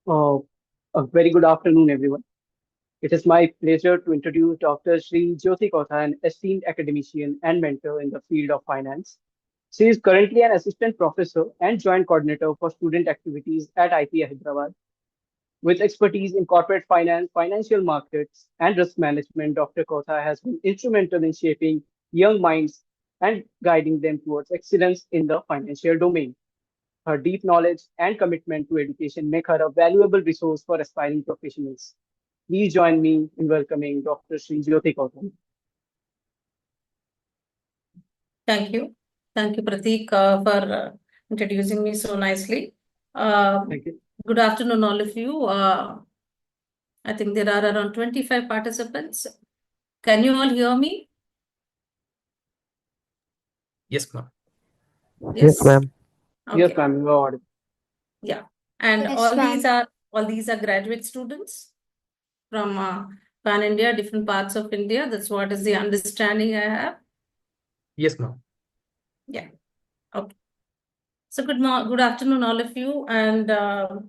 Uh, a very good afternoon, everyone. It is my pleasure to introduce Dr. Shree Jyothi Koutha, an esteemed academician and mentor in the field of finance. She is currently an assistant professor and joint coordinator for student activities at IP Hyderabad. With expertise in corporate finance, financial markets, and risk management, Dr. Koutha has been instrumental in shaping young minds and guiding them towards excellence in the financial domain. Her deep knowledge and commitment to education make her a valuable resource for aspiring professionals. Please join me in welcoming Dr. Shree Jyothi Kouthan. Thank you. Thank you, Pratik, for introducing me so nicely. Thank you. Good afternoon, all of you. I think there are around 25 participants. Can you all hear me? Yes, ma'am. Yes, ma'am. Yes, Okay. ma'am, you are audible. Yeah. And Yes, all ma'am. these are graduate students from Pan India, different parts of India. That's what is the understanding I have. Yes, ma'am. Yeah. Okay. So good afternoon, all of you, and a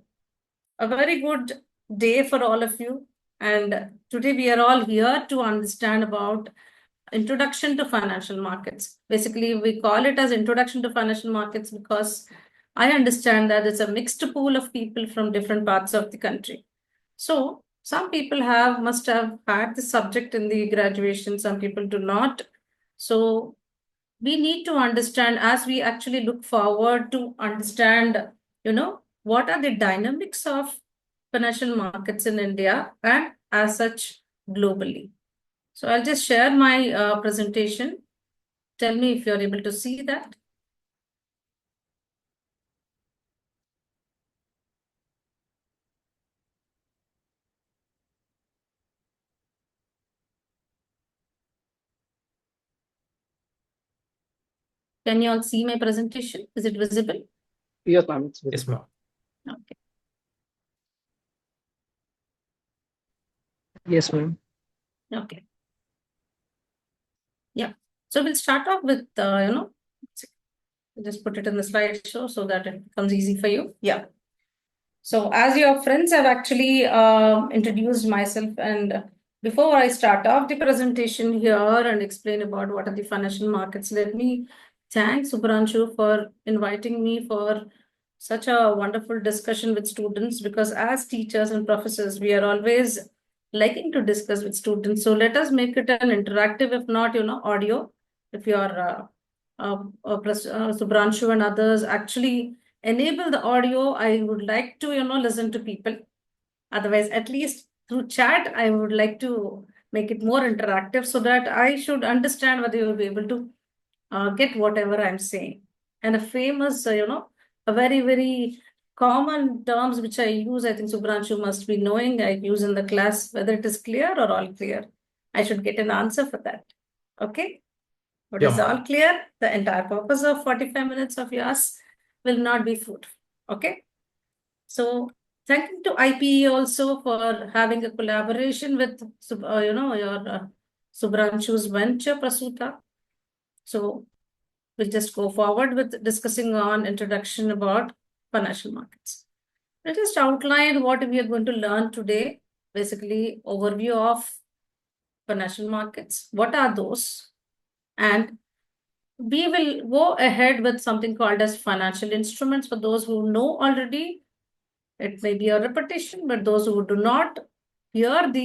very good day for all of you. And today we are all here to understand about introduction to financial markets. Basically, we call it as introduction to financial markets because I understand that it's a mixed pool of people from different parts of the country. So some people must have had the subject in the graduation, some people do not. So we need to understand as we actually look forward to understand, what are the dynamics of financial markets in India and as such globally. So I'll just share my presentation. Tell me if you're able to see that. Can you all see my presentation? Is it visible? Yes, ma'am, it's Yes, visible. ma'am. Okay. Yes, ma'am. Okay. Yeah. So we'll start off with, just put it in the slideshow so that it becomes easy for you. Yeah. So as your friends have actually introduced myself, and before I start off the presentation here and explain about what are the financial markets, let me thank Subhranshu for inviting me for such a wonderful discussion with students, because as teachers and professors, we are always liking to discuss with students. So let us make it an interactive, if not, audio. If you are Subhranshu and others actually enable the audio, I would like to, listen to people. Otherwise, at least through chat, I would like to make it more interactive so that I should understand whether you will be able to get whatever I'm saying. And a famous, a very, very common terms which I use, I think Subhranshu must be knowing, I use in the class, whether it is clear or all clear. I should get an answer for that. Okay? What Yeah, is ma'am. all clear? The entire purpose of 45 minutes of yours will not be food. Okay. So thank you to IPE also for having a collaboration with, your Subhranshu's venture, Prasuta. So we'll just go forward with discussing on introduction about financial markets. Let us outline what we are going to learn today. Basically, overview of financial markets. What are those? And we will go ahead with something called as financial instruments. For those who know already, it may be a repetition, but those who do not not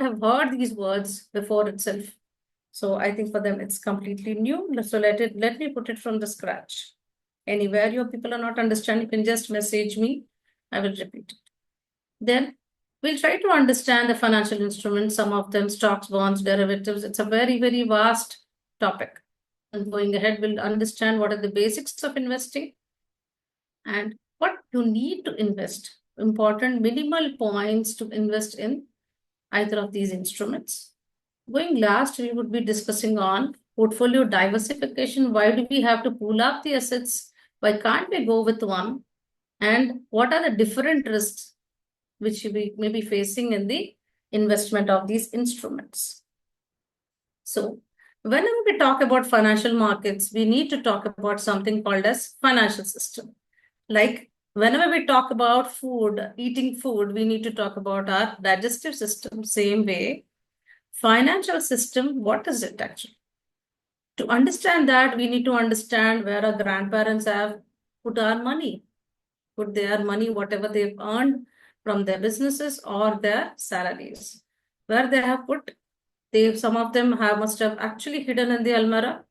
have heard these words before itself. So I think for them it's completely new. So let me put it from the scratch. Anywhere your people are not understanding, you can just message me. I will repeat it. Then we'll try to understand the financial instruments, some of them stocks, bonds, derivatives. It's a very, very vast topic. And going ahead, we'll understand what are the basics of investing and what you need to invest. Important minimal points to invest in either of these instruments. Going last, we would be discussing on portfolio diversification. Why do we have to pool up the assets? Why can't we go with one? And what are the different risks which we may be facing in the investment of these instruments? So whenever we talk about financial markets, we need to talk about something called as financial system. Like whenever we talk about food, eating food, we need to talk about our digestive system. Same way, financial system, what is it actually? To understand that, we need to understand where our grandparents have put our money, put their money, whatever they've earned from their businesses or their salaries. Where they have put, some of them must have actually hidden in the almirah,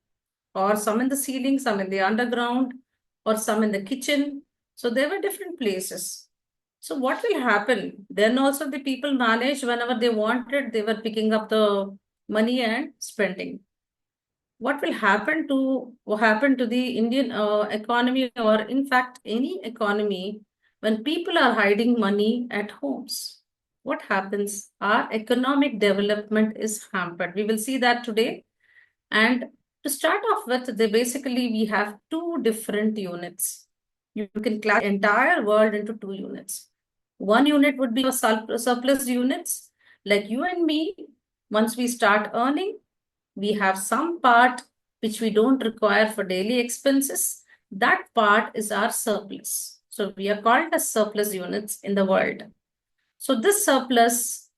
or some in the ceiling, some in the underground, or some in the kitchen. So there were different places. So what will happen? Then also the people manage whenever they wanted, they were picking up the money and spending. What will happen to the Indian economy, or in fact any economy, when people are hiding money at homes? What happens? Our economic development is hampered. We will see that today. And to start off with, we have two different units. You can class the entire world into two units. One unit would be your surplus units, like you and me. Once we start earning, we have some part which we don't require for daily expenses. That part is our surplus. So we are called as surplus units in the world. So this surplus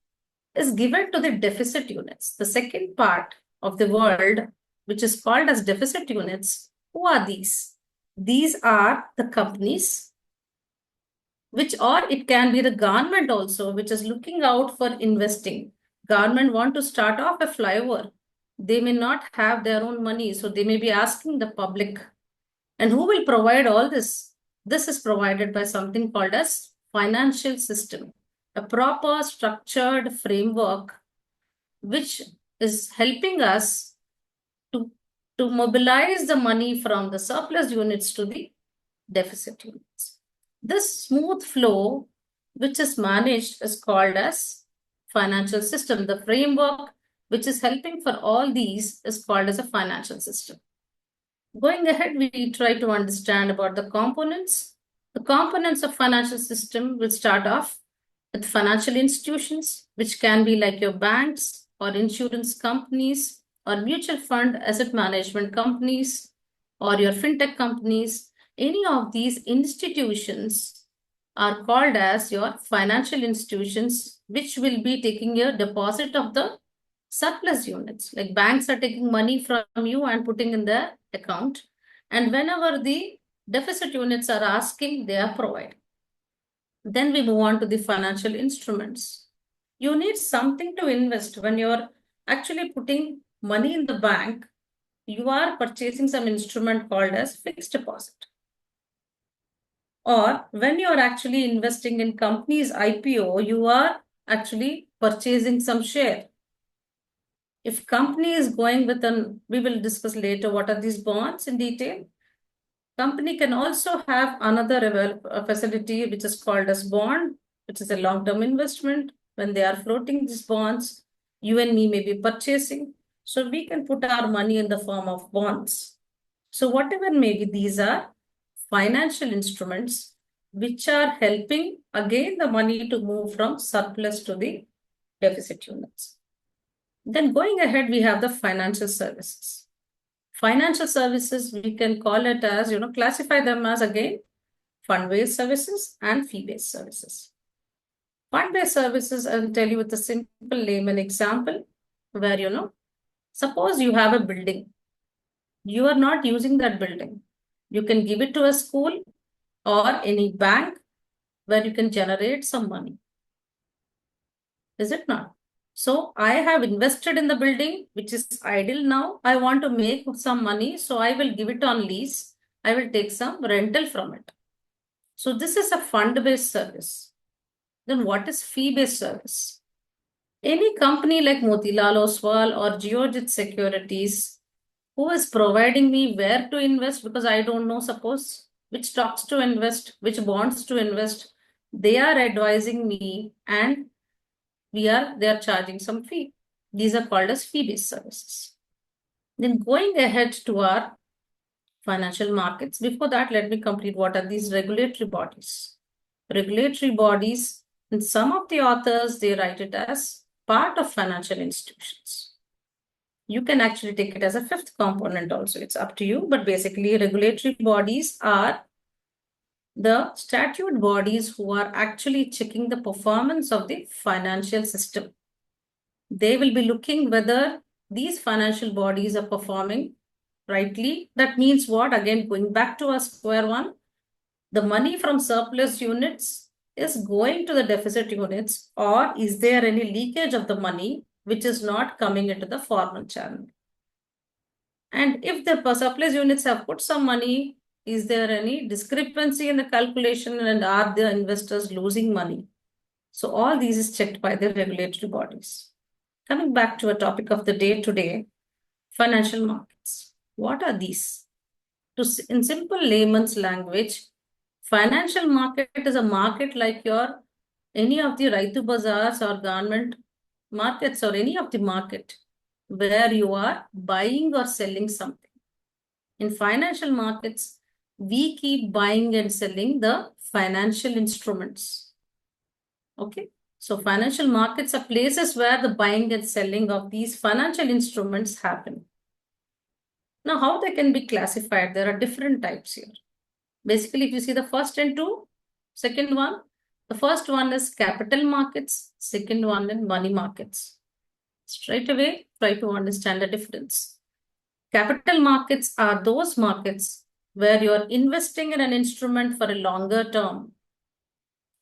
is given to the deficit units. The second part of the world, which is called as deficit units, who are these? These are the companies, or it can be the government also, which is looking out for investing. Government want to start off a flyover. They may not have their own money, so they may be asking the public. And who will provide all this? This is provided by something called as financial system, a proper structured framework which is helping us to mobilize the money from the surplus units to the deficit units. This smooth flow, which is managed, is called as financial system. The framework which is helping for all these is called as a financial system. Going ahead, we try to understand about the components. The components of financial system will start off with financial institutions, which can be like your banks or insurance companies or mutual fund asset management companies or your fintech companies. Any of these institutions are called as your financial institutions, which will be taking your deposit of the surplus units. Like banks are taking money from you and putting in their account. And whenever the deficit units are asking, they are provided. Then we move on to the financial instruments. You need something to invest. When you're actually putting money in the bank, you are purchasing some instrument called as fixed deposit. Or when you are actually investing in companies IPO, you are actually purchasing some share. If company is going with we will discuss later what are these bonds in detail. Company can also have another facility which is called as bond, which is a long-term investment. When they are floating these bonds, you and me may be purchasing. So we can put our money in the form of bonds. So whatever may be, these are financial instruments which are helping again the money to move from surplus to the deficit units. Then going ahead, we have the financial services. Financial services, we can call it as, classify them as again, fund-based services and fee-based services. Fund-based services, I'll tell you with a simple layman example where, suppose you have a building. You are not using that building. You can give it to a school or any bank where you can generate some money. Is it not? So I have invested in the building, which is idle now. I want to make some money, so I will give it on lease. I will take some rental from it. So this is a fund-based service. Then what is fee-based service? Any company like Motilal Oswal or Geojit Securities, who is providing me where to invest, because I don't know, suppose, which stocks to invest, which bonds to invest. They are advising me and they are charging some fee. These are called as fee-based services. Then going ahead to our financial markets. Before that, let me complete what are these regulatory bodies. Regulatory bodies, and some of the authors, they write it as part of financial institutions. You can actually take it as a fifth component also. It's up to you. But basically, regulatory bodies are the statute bodies who are actually checking the performance of the financial system. They will be looking whether these financial bodies are performing rightly. That means what? Again, going back to our square one, the money from surplus units is going to the deficit units, or is there any leakage of the money which is not coming into the formal channel? And if the surplus units have put some money, is there any discrepancy in the calculation, and are the investors losing money? So all these is checked by the regulatory bodies. Coming back to a topic of the day today, financial markets. What are these? In simple layman's language, financial market is a market like your any of the Raitu bazaars or government markets or any of the market where you are buying or selling something. In financial markets, we keep buying and selling the financial instruments. Okay. So financial markets are places where the buying and selling of these financial instruments happen. Now, how they can be classified? There are different types here. Basically, if you see the first and two, second one, the first one is capital markets, second one is money markets. Straight away, try to understand the difference. Capital markets are those markets where you're investing in an instrument for a longer term.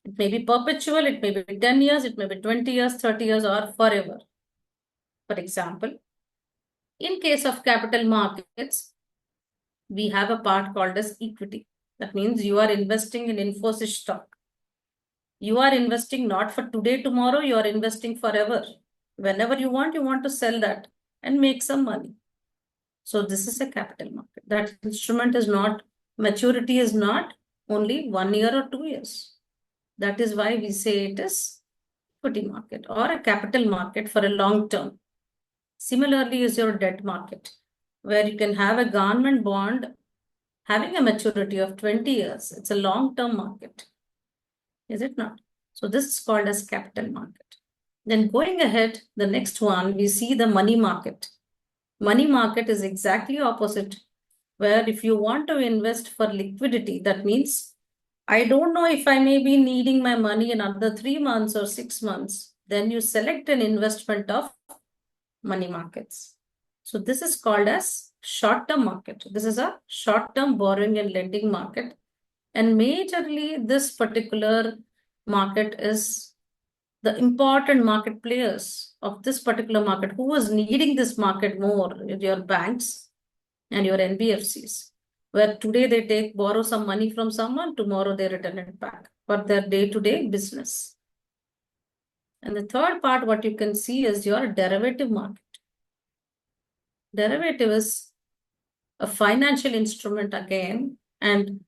It may be perpetual, it may be 10 years, it may be 20 years, 30 years, or forever. For example, in case of capital markets, we have a part called as equity. That means you are investing in Infosys stock. You are investing not for today, tomorrow, you are investing forever. Whenever you want to sell that and make some money. So this is a capital market. That instrument is not, maturity is not only 1 year or 2 years. That is why we say it is equity market or a capital market for a long term. Similarly is your debt market, where you can have a government bond having a maturity of 20 years. It's a long-term market. Is it not? So this is called as capital market. Then going ahead, the next one, we see the money market. Money market is exactly opposite, where if you want to invest for liquidity, that means I don't know if I may be needing my money in another 3 months or 6 months, then you select an investment of money markets. So this is called as short-term market. This is a short-term borrowing and lending market. And majorly this particular market is the important market players of this particular market. Who is needing this market more? Your banks and your NBFCs, where today they borrow some money from someone, tomorrow they return it back for their day-to-day business. And the third part, what you can see is your derivative market. Derivative is a financial instrument again, and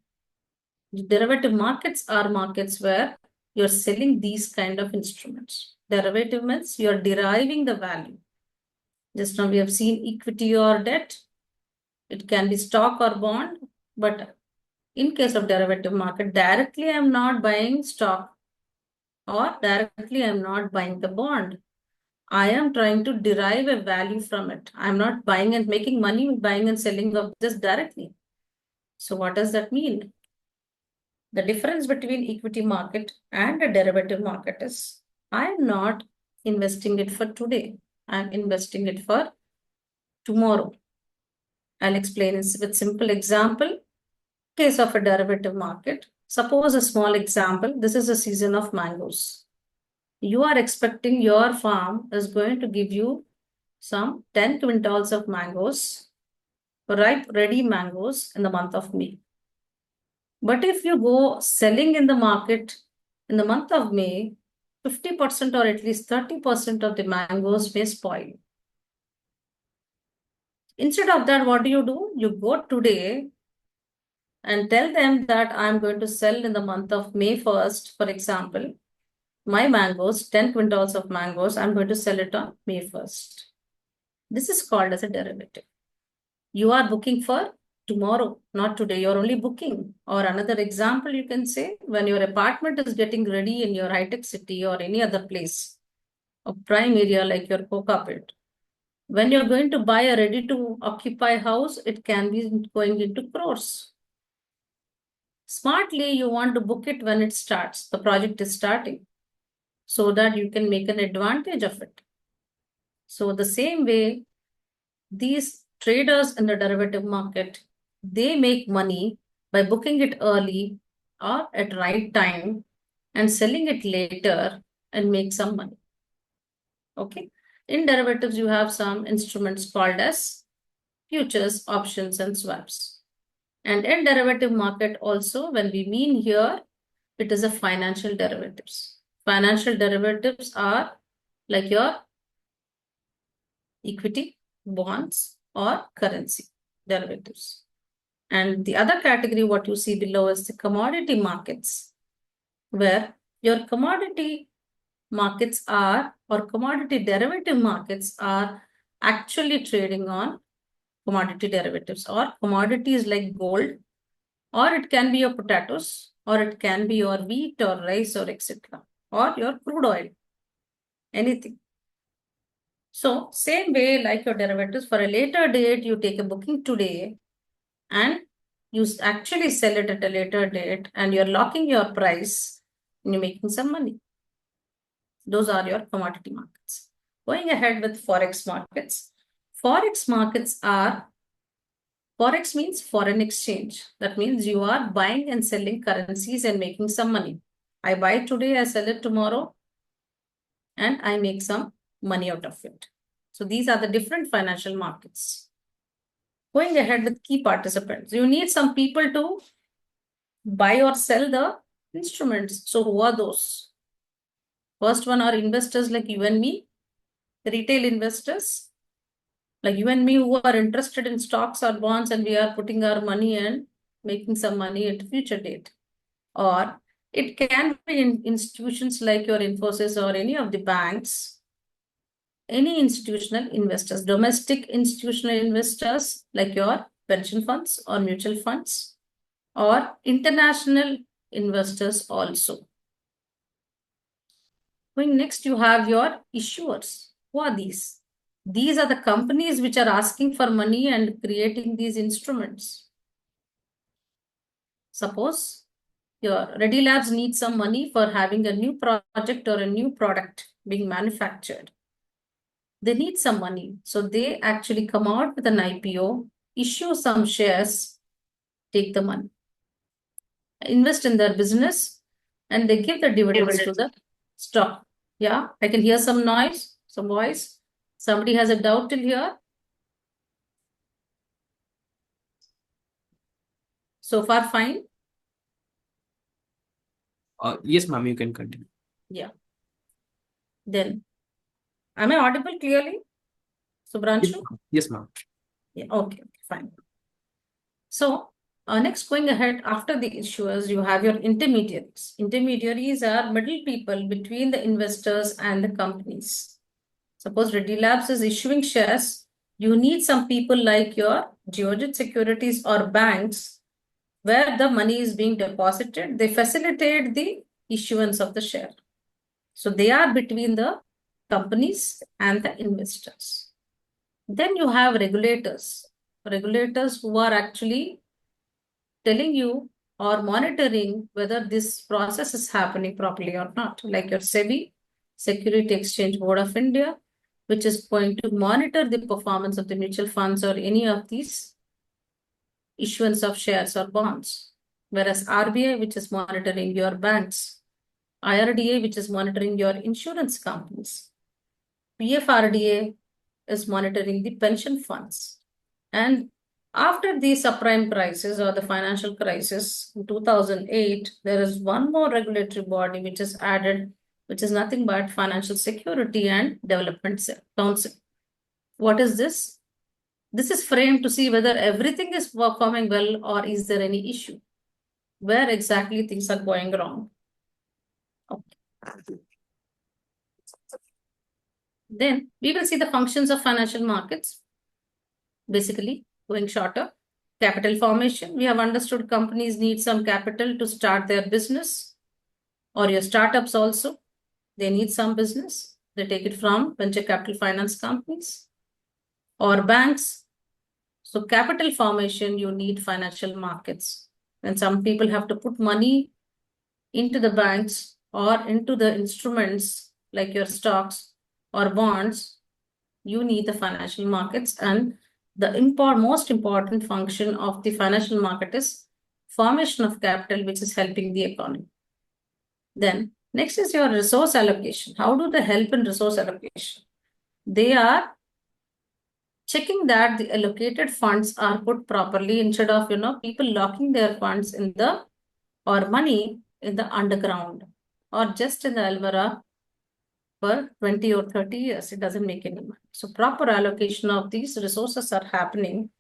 derivative markets are markets where you're selling these kind of instruments. Derivative means you're deriving the value. Just now we have seen equity or debt. It can be stock or bond, but in case of derivative market, directly I'm not buying stock or directly I'm not buying the bond. I am trying to derive a value from it. I'm not buying and making money, buying and selling of this directly. So what does that mean? The difference between equity market and a derivative market is I'm not investing it for today. I'm investing it for tomorrow. I'll explain this with simple example. Case of a derivative market. Suppose a small example. This is a season of mangoes. You are expecting your farm is going to give you some 10 quintals of mangoes, ripe, ready mangoes in the month of May. But if you go selling in the market in the month of May, 50% or at least 30% of the mangoes may spoil. Instead of that, what do? You go today and tell them that I'm going to sell in the month of May 1st, for example, my mangoes, 10 quintals of mangoes, I'm going to sell it on May 1st. This is called as a derivative. You are booking for tomorrow, not today. You're only booking. Or another example, you can say, when your apartment is getting ready in your high-tech city or any other place, a prime area like your Kokapet, when you're going to buy a ready-to-occupy house, it can be going into crores. Smartly, you want to book it when it starts, the project is starting, so that you can make an advantage of it. So the same way, these traders in the derivative market, they make money by booking it early or at right time and selling it later and make some money. Okay. In derivatives, you have some instruments called as futures, options, and swaps. And in derivative market also, when we mean here, it is a financial derivatives. Financial derivatives are like your equity, bonds, or currency derivatives. And the other category, what you see below, is the commodity markets, where your commodity markets are, or commodity derivative markets are actually trading on commodity derivatives or commodities like gold, or it can be your potatoes, or it can be your wheat or rice or etc., or your crude oil, anything. So same way like your derivatives, for a later date, you take a booking today and you actually sell it at a later date and you're locking your price and you're making some money. Those are your commodity markets. Going ahead with Forex markets. Forex markets are, Forex means foreign exchange. That means you are buying and selling currencies and making some money. I buy today, I sell it tomorrow, and I make some money out of it. So these are the different financial markets. Going ahead with key participants. You need some people to buy or sell the instruments. So who are those? First one are investors like you and me, retail investors like you and me who are interested in stocks or bonds, and we are putting our money and making some money at a future date. Or it can be in institutions like your Infosys or any of the banks, any institutional investors, domestic institutional investors like your pension funds or mutual funds, or international investors also. Going next, you have your issuers. Who are these? These are the companies which are asking for money and creating these instruments. Suppose your Ready Labs need some money for having a new project or a new product being manufactured. They need some money. So they actually come out with an IPO, issue some shares, take the money, invest in their business, and they give the dividends to the stock. Yeah, I can hear some noise, some voice. Somebody has a doubt till here? So far, fine? Yes, ma'am, you can continue. Yeah. Then, am I audible clearly? Subhranshu? Yes, ma'am. Yeah, okay, fine. So, next, going ahead, after the issuers, you have your intermediaries. Intermediaries are middle people between the investors and the companies. Suppose Reddy Labs is issuing shares, you need some people like your Geojit Securities or banks where the money is being deposited. They facilitate the issuance of the share. So they are between the companies and the investors. Then you have regulators. Regulators who are actually telling you or monitoring whether this process is happening properly or not, like your SEBI, Security Exchange Board of India, which is going to monitor the performance of the mutual funds or any of these issuance of shares or bonds. Whereas RBI, which is monitoring your banks, IRDA, which is monitoring your insurance companies, PFRDA is monitoring the pension funds. And after the subprime crisis or the financial crisis in 2008, there is one more regulatory body which is added, which is nothing but Financial Security and Development Council. What is this? This is framed to see whether everything is performing well or is there any issue. Where exactly things are going wrong. Okay. Then we will see the functions of financial markets. Basically, going shorter. Capital formation. We have understood companies need some capital to start their business, or your startups also. They need some business. They take it from venture capital finance companies or banks. So capital formation, you need financial markets. And some people have to put money into the banks or into the instruments like your stocks or bonds. You need the financial markets, and the most important function of the financial market is formation of capital, which is helping the economy. Then next is your resource allocation. How do they help in resource allocation? They are checking that the allocated funds are put properly instead of people locking their funds in the or money in the underground or just in the almara for 20 or 30 years. It doesn't make any money. So proper allocation of these resources are happening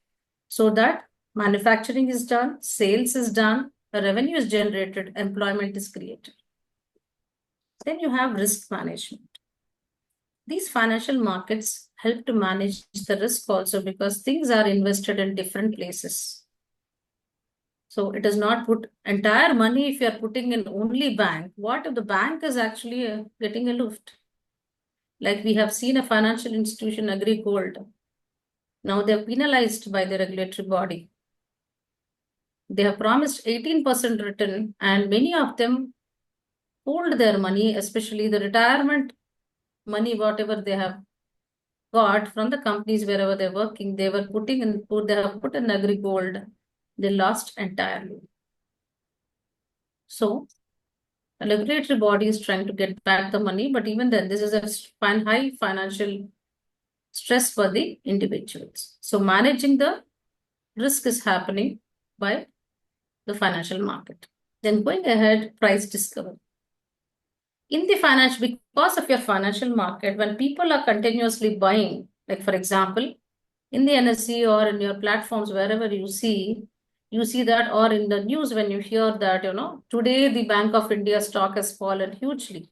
so that manufacturing is done, sales is done, revenue is generated, employment is created. Then you have risk management. These financial markets help to manage the risk also because things are invested in different places. So it does not put entire money if you are putting in only bank. What if the bank is actually getting a lift? Like we have seen a financial institution agree gold. Now they're penalized by the regulatory body. They have promised 18% return, and many of them pooled their money, especially the retirement money, whatever they have got from the companies wherever they're working, they were they have put in agri gold. They lost entirely. So the regulatory body is trying to get back the money, but even then, this is a high financial stress for the individuals. So managing the risk is happening by the financial market. Then going ahead, price discovery. In the financial, because of your financial market, when people are continuously buying, like for example, in the NSE or in your platforms, wherever you see that, or in the news when you hear that, today the Bank of India stock has fallen hugely.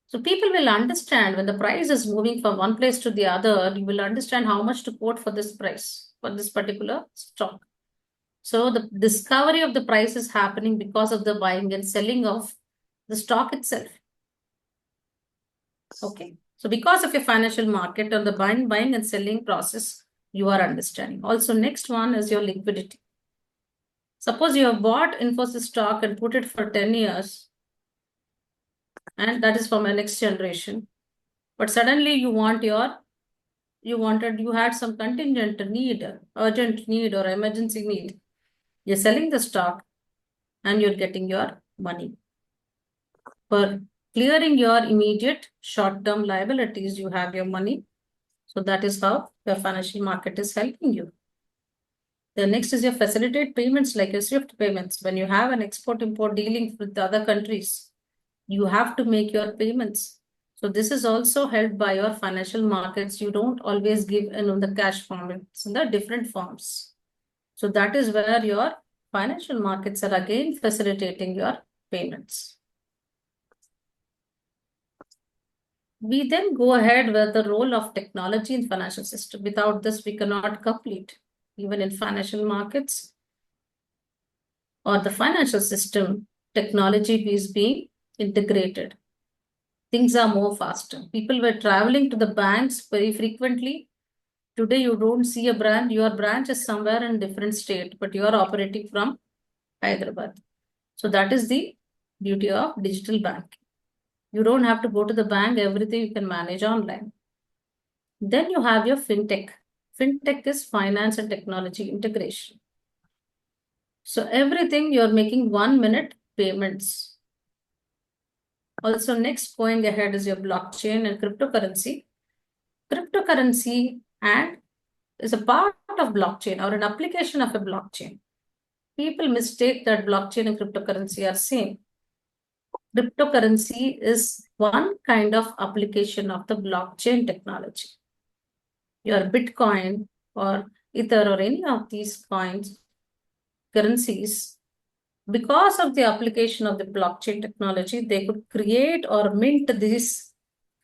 So people will understand when the price is moving from one place to the other, you will understand how much to quote for this price, for this particular stock. So the discovery of the price is happening because of the buying and selling of the stock itself. Okay. So because of your financial market or the buying and selling process, you are understanding. Also, next one is your liquidity. Suppose you have bought Infosys stock and put it for 10 years, and that is for my next generation. But suddenly you had some contingent need, urgent need or emergency need. You're selling the stock and you're getting your money. For clearing your immediate short-term liabilities, you have your money. So that is how your financial market is helping you. The next is your facilitate payments like your SWIFT payments. When you have an export-import dealing with other countries, you have to make your payments. So this is also helped by your financial markets. You don't always give in the cash form. It's in the different forms. So that is where your financial markets are again facilitating your payments. We then go ahead with the role of technology in financial system. Without this, we cannot complete. Even in financial markets or the financial system, technology is being integrated. Things are more faster. People were traveling to the banks very frequently. Today, you don't see a branch. Your branch is somewhere in different state, but you are operating from Hyderabad. So that is the beauty of digital banking. You don't have to go to the bank. Everything you can manage online. Then you have your Fintech. Fintech is finance and technology integration. So everything you're making 1 minute payments. Also, next going ahead is your blockchain and cryptocurrency. Cryptocurrency and is a part of blockchain or an application of a blockchain. People mistake that blockchain and cryptocurrency are same. Cryptocurrency is one kind of application of the blockchain technology. Your Bitcoin or Ether or any of these currencies, because of the application of the blockchain technology, they could create or mint these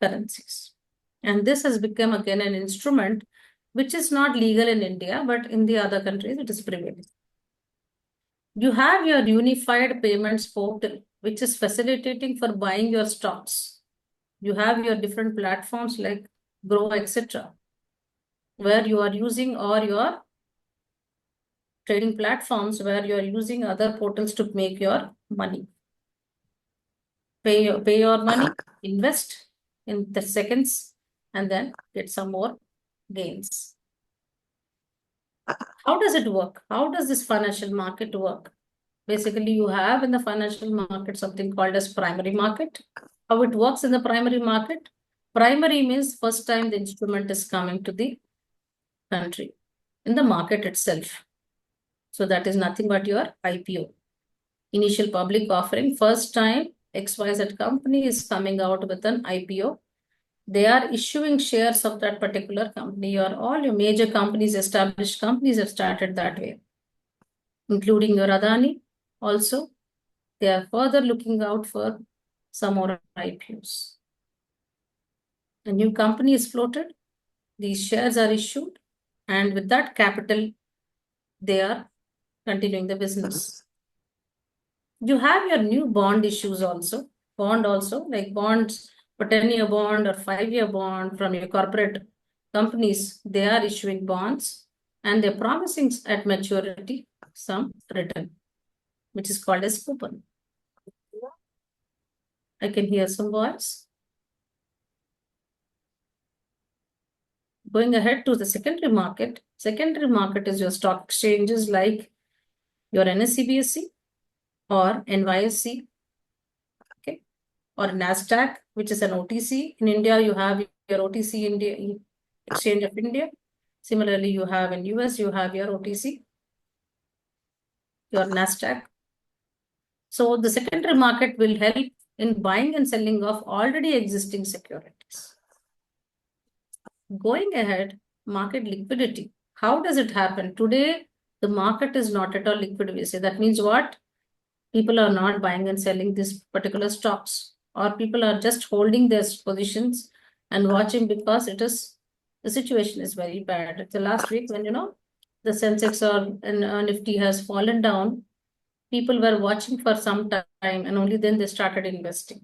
currencies. And this has become again an instrument which is not legal in India, but in the other countries it is prevailing. You have your unified payments portal, which is facilitating for buying your stocks. You have your different platforms like Grow, etc., where you are using or you're trading platforms where you're using other portals to make your money. Pay your money, invest in the seconds, and then get some more gains. How does it work? How does this financial market work? Basically, you have in the financial market something called as primary market. How it works in the primary market? Primary means first time the instrument is coming to the country in the market itself. So that is nothing but your IPO. Initial public offering, first time XYZ company is coming out with an IPO. They are issuing shares of that particular company, or all your major companies, established companies have started that way, including your Adani also. They are further looking out for some more IPOs. A new company is floated, these shares are issued, and with that capital, they are continuing the business. You have your new bond issues also, like bonds for 10-year bond or 5-year bond from your corporate companies. They are issuing bonds and they're promising at maturity some return, which is called as coupon. I can hear some voice. Going ahead to the secondary market. Secondary market is your stock exchanges like your NSE, or NYSE, okay, or NASDAQ, which is an OTC. In India, you have your OTC India Exchange of India. Similarly, you have in US, you have your OTC, your NASDAQ. So the secondary market will help in buying and selling of already existing securities. Going ahead, market liquidity. How does it happen? Today, the market is not at all liquid, we say. That means what? People are not buying and selling these particular stocks, or people are just holding their positions and watching because the situation is very bad. The last week when, the Sensex or Nifty has fallen down, people were watching for some time and only then they started investing.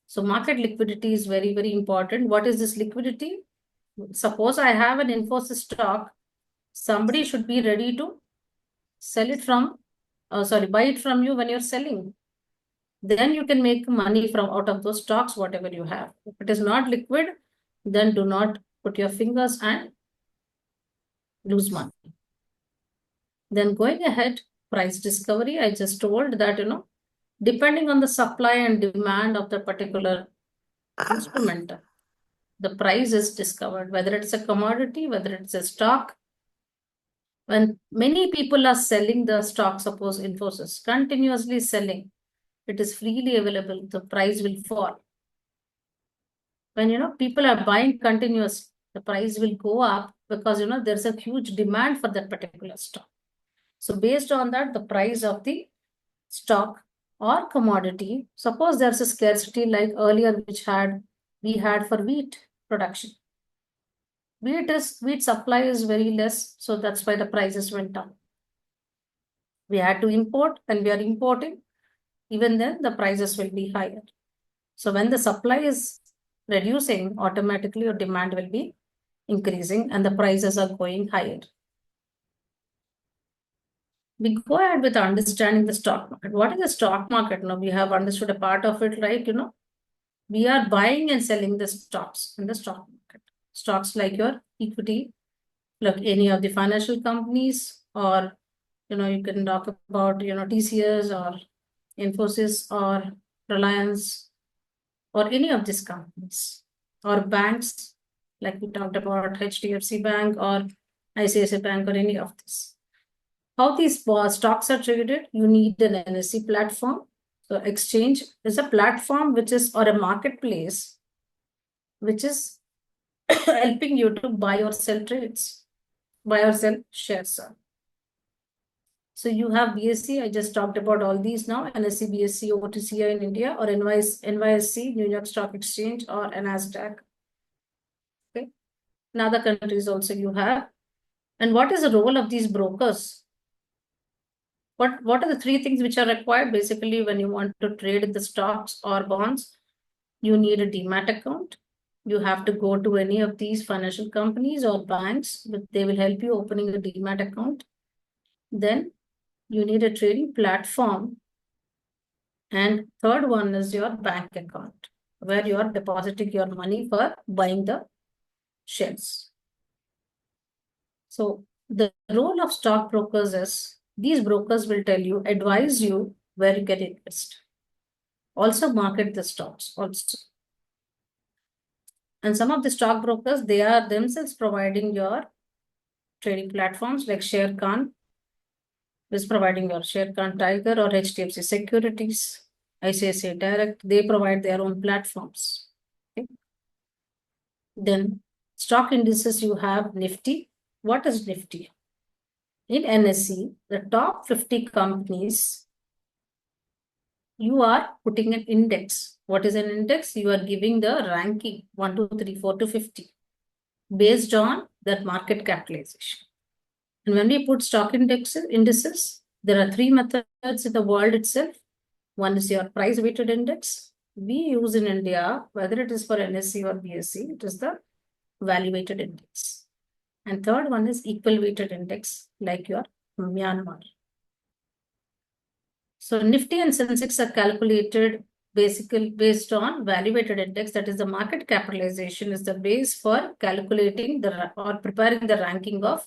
So market liquidity is very, very important. What is this liquidity? Suppose I have an Infosys stock, somebody should be ready to sell it from, buy it from you when you're selling. Then you can make money from out of those stocks, whatever you have. If it is not liquid, then do not put your fingers and lose money. Then going ahead, price discovery, I just told that, depending on the supply and demand of the particular instrument, the price is discovered, whether it's a commodity, whether it's a stock. When many people are selling the stock, suppose Infosys, continuously selling, it is freely available, the price will fall. When, people are buying continuous, the price will go up because, there's a huge demand for that particular stock. So based on that, the price of the stock or commodity, suppose there's a scarcity like earlier, we had for wheat production. Wheat supply is very less, so that's why the prices went down. We had to import and we are importing, even then the prices will be higher. So when the supply is reducing, automatically your demand will be increasing and the prices are going higher. We go ahead with understanding the stock market. What is the stock market? Now we have understood a part of it, right? We are buying and selling the stocks in the stock market. Stocks like your equity, like any of the financial companies, or, you can talk about, TCS or Infosys or Reliance or any of these companies, or banks, like we talked about HDFC Bank or ICICI Bank or any of this. How these stocks are traded, you need an NSE platform. So exchange is a platform or a marketplace which is helping you to buy or sell shares. So you have BSE, I just talked about all these now, NSE, BSE, OTC in India, or NYSE, New York Stock Exchange, or NASDAQ. Okay. In other countries also you have. And what is the role of these brokers? What are the three things which are required? Basically, when you want to trade in the stocks or bonds, you need a demat account. You have to go to any of these financial companies or banks, but they will help you opening a demat account. Then you need a trading platform. And third one is your bank account, where you are depositing your money for buying the shares. So the role of stockbrokers is these brokers will tell you, advise you where you can invest. Also market the stocks also. And some of the stockbrokers, they are themselves providing your trading platforms like ShareCon is providing your ShareCon Tiger or HDFC Securities, ICICI Direct. They provide their own platforms. Okay. Then stock indices, you have Nifty. What is Nifty? In NSE, the top 50 companies, you are putting an index. What is an index? You are giving the ranking 1, 2, 3, 4 to 50 based on that market capitalization. And when we put stock indices, there are 3 methods in the world itself. One is your price weighted index. We use in India, whether it is for NSE or BSE, it is the value weighted index. And third one is equal weighted index, like your Myanmar. So Nifty and Sensex are calculated basically based on value weighted index. That is, the market capitalization is the base for calculating or preparing the ranking of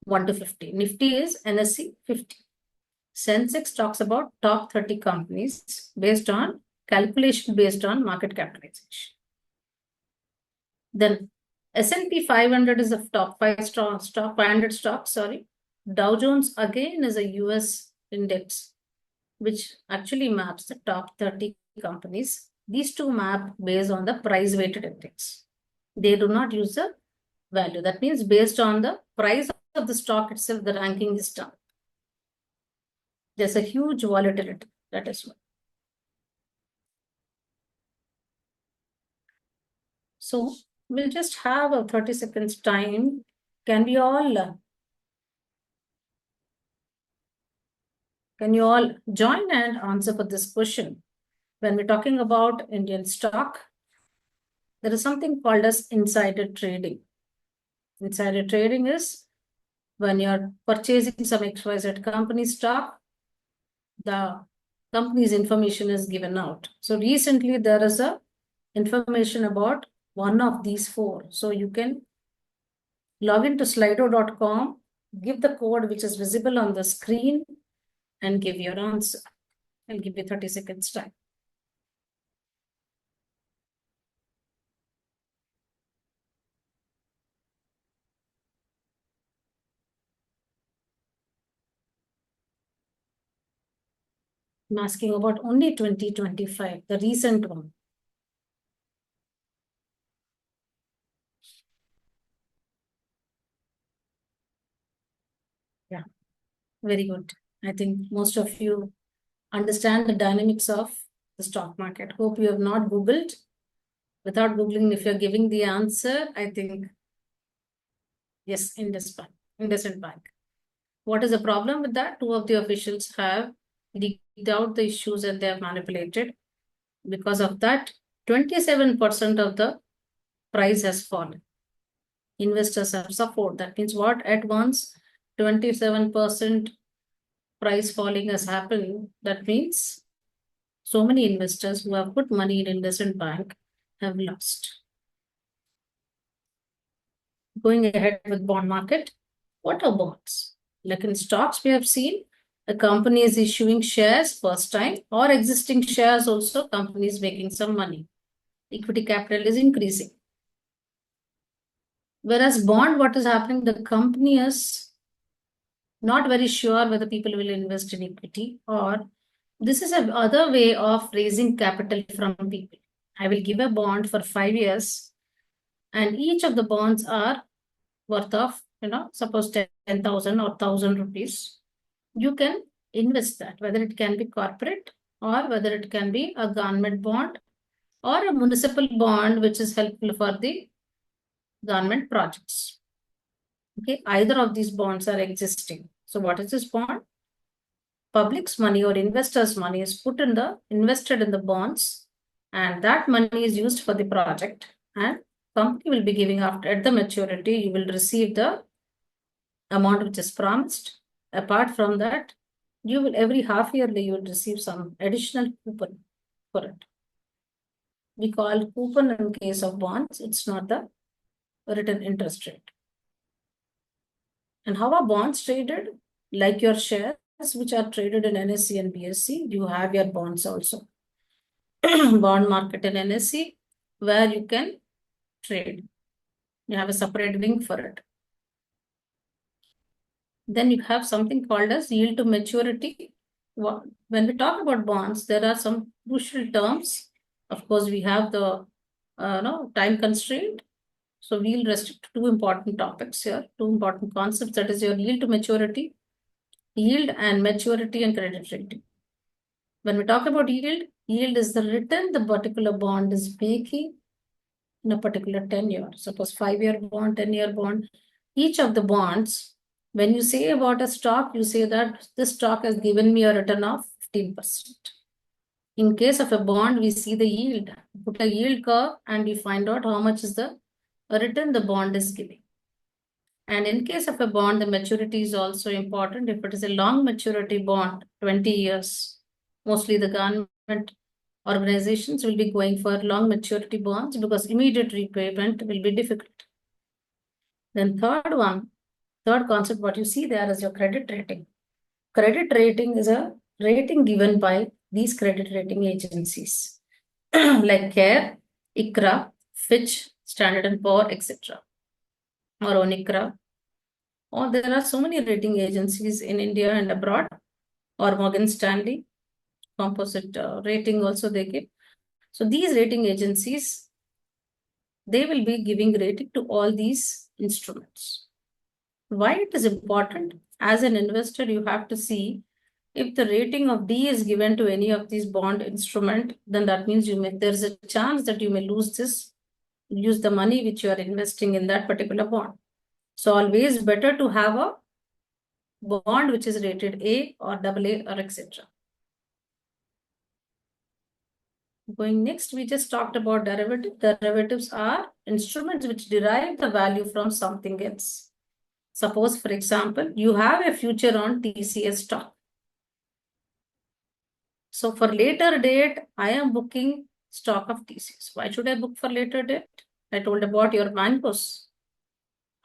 1 to 50. Nifty is NSE 50. Sensex talks about top 30 companies based on calculation based on market capitalization. Then S&P 500 is the top 500 stocks, sorry. Dow Jones again is a US index, which actually maps the top 30 companies. These two map based on the price weighted index. They do not use the value. That means based on the price of the stock itself, the ranking is done. There's a huge volatility. That is one. So we'll just have a 30 seconds time. Can you all join and answer for this question? When we're talking about Indian stock, there is something called as insider trading. Insider trading is when you're purchasing some XYZ company stock, the company's information is given out. So recently there is a information about one of these 4. So you can log into slido.com, give the code which is visible on the screen and give your answer. I'll give you 30 seconds time. I'm asking about only 2025, the recent one. Yeah, very good. I think most of you understand the dynamics of the stock market. Hope you have not Googled. Without Googling, if you're giving the answer, I think, yes, IndusInd Bank. What is the problem with that? 2 of the officials have leaked out the issues and they have manipulated. Because of that, 27% of the price has fallen. Investors have suffered. That means what? At once, 27% price falling has happened. That means so many investors who have put money in IndusInd Bank have lost. Going ahead with bond market, what are bonds? Like in stocks, we have seen a company is issuing shares first time or existing shares also, companies making some money. Equity capital is increasing. Whereas bond, what is happening? The company is not very sure whether people will invest in equity, or this is another way of raising capital from people. I will give a bond for 5 years and each of the bonds are worth of, suppose 10,000 or 1,000 rupees. You can invest that, whether it can be corporate or whether it can be a government bond or a municipal bond, which is helpful for the government projects. Okay, either of these bonds are existing. So what is this bond? Public's money or investors' money is invested in the bonds, and that money is used for the project, and company will be giving after at the maturity, you will receive the amount which is promised, apart from that, you will every half yearly you will receive some additional coupon for it. We call coupon in case of bonds. It's not the written interest rate. And how are bonds traded? Like your shares, which are traded in NSE and BSE, you have your bonds also. Bond market in NSE, where you can trade. You have a separate wing for it. Then you have something called as yield to maturity. When we talk about bonds, there are some crucial terms. Of course, we have the time constraint. So we'll restrict to two important topics here, two important concepts. That is your yield to maturity, yield and maturity and credit rating. When we talk about yield, yield is the return the particular bond is making in a particular tenure. Suppose 5-year bond, 10-year bond. Each of the bonds, when you say about a stock, you say that this stock has given me a return of 15%. In case of a bond, we see the yield, put a yield curve and we find out how much is the return the bond is giving. And in case of a bond, the maturity is also important. If it is a long maturity bond, 20 years, mostly the government organizations will be going for long maturity bonds because immediate repayment will be difficult. Then third concept, what you see there is your credit rating. Credit rating is a rating given by these credit rating agencies like CARE, ICRA, Fitch, Standard & Poor, etc. or ONICRA. Or there are so many rating agencies in India and abroad, or Morgan Stanley, composite rating also they give. So these rating agencies, they will be giving rating to all these instruments. Why it is important? As an investor, you have to see if the rating of D is given to any of these bond instrument, then that means there's a chance that you may lose the money which you are investing in that particular bond. So always better to have a bond which is rated A or AA or etc. Going next, we just talked about derivatives. Derivatives are instruments which derive the value from something else. Suppose, for example, you have a future on TCS stock. So for later date, I am booking stock of TCS. Why should I book for later date? I told about your mangoes.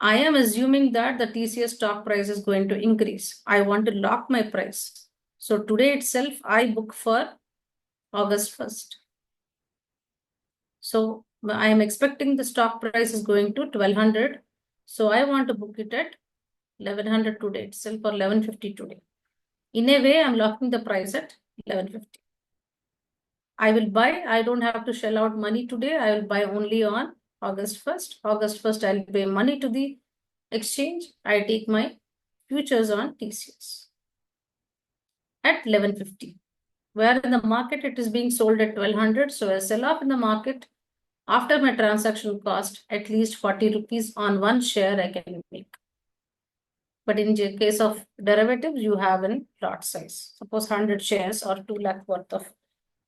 I am assuming that the TCS stock price is going to increase. I want to lock my price. So today itself, I book for August 1st. So I am expecting the stock price is going to 1200. So I want to book it at 1100 today itself or 1150 today. In a way, I'm locking the price at 1150. I will buy. I don't have to shell out money today. I will buy only on August 1st. August 1st, I'll pay money to the exchange. I take my futures on TCS at 1150. Where in the market it is being sold at 1200. So I sell off in the market. After my transaction cost, at least 40 rupees on one share I can make. But in the case of derivatives, you have in lot size. Suppose 100 shares or 2 lakh worth of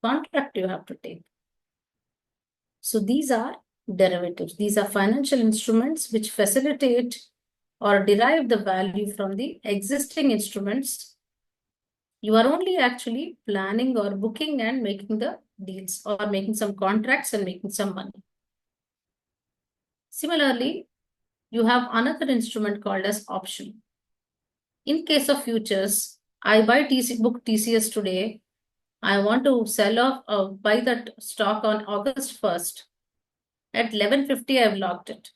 contract you have to take. So these are derivatives. These are financial instruments which facilitate or derive the value from the existing instruments. You are only actually planning or booking and making the deals or making some contracts and making some money. Similarly, you have another instrument called as option. In case of futures, I buy book TCS today. I want to sell off, buy that stock on August 1st. At 1150, I've locked it.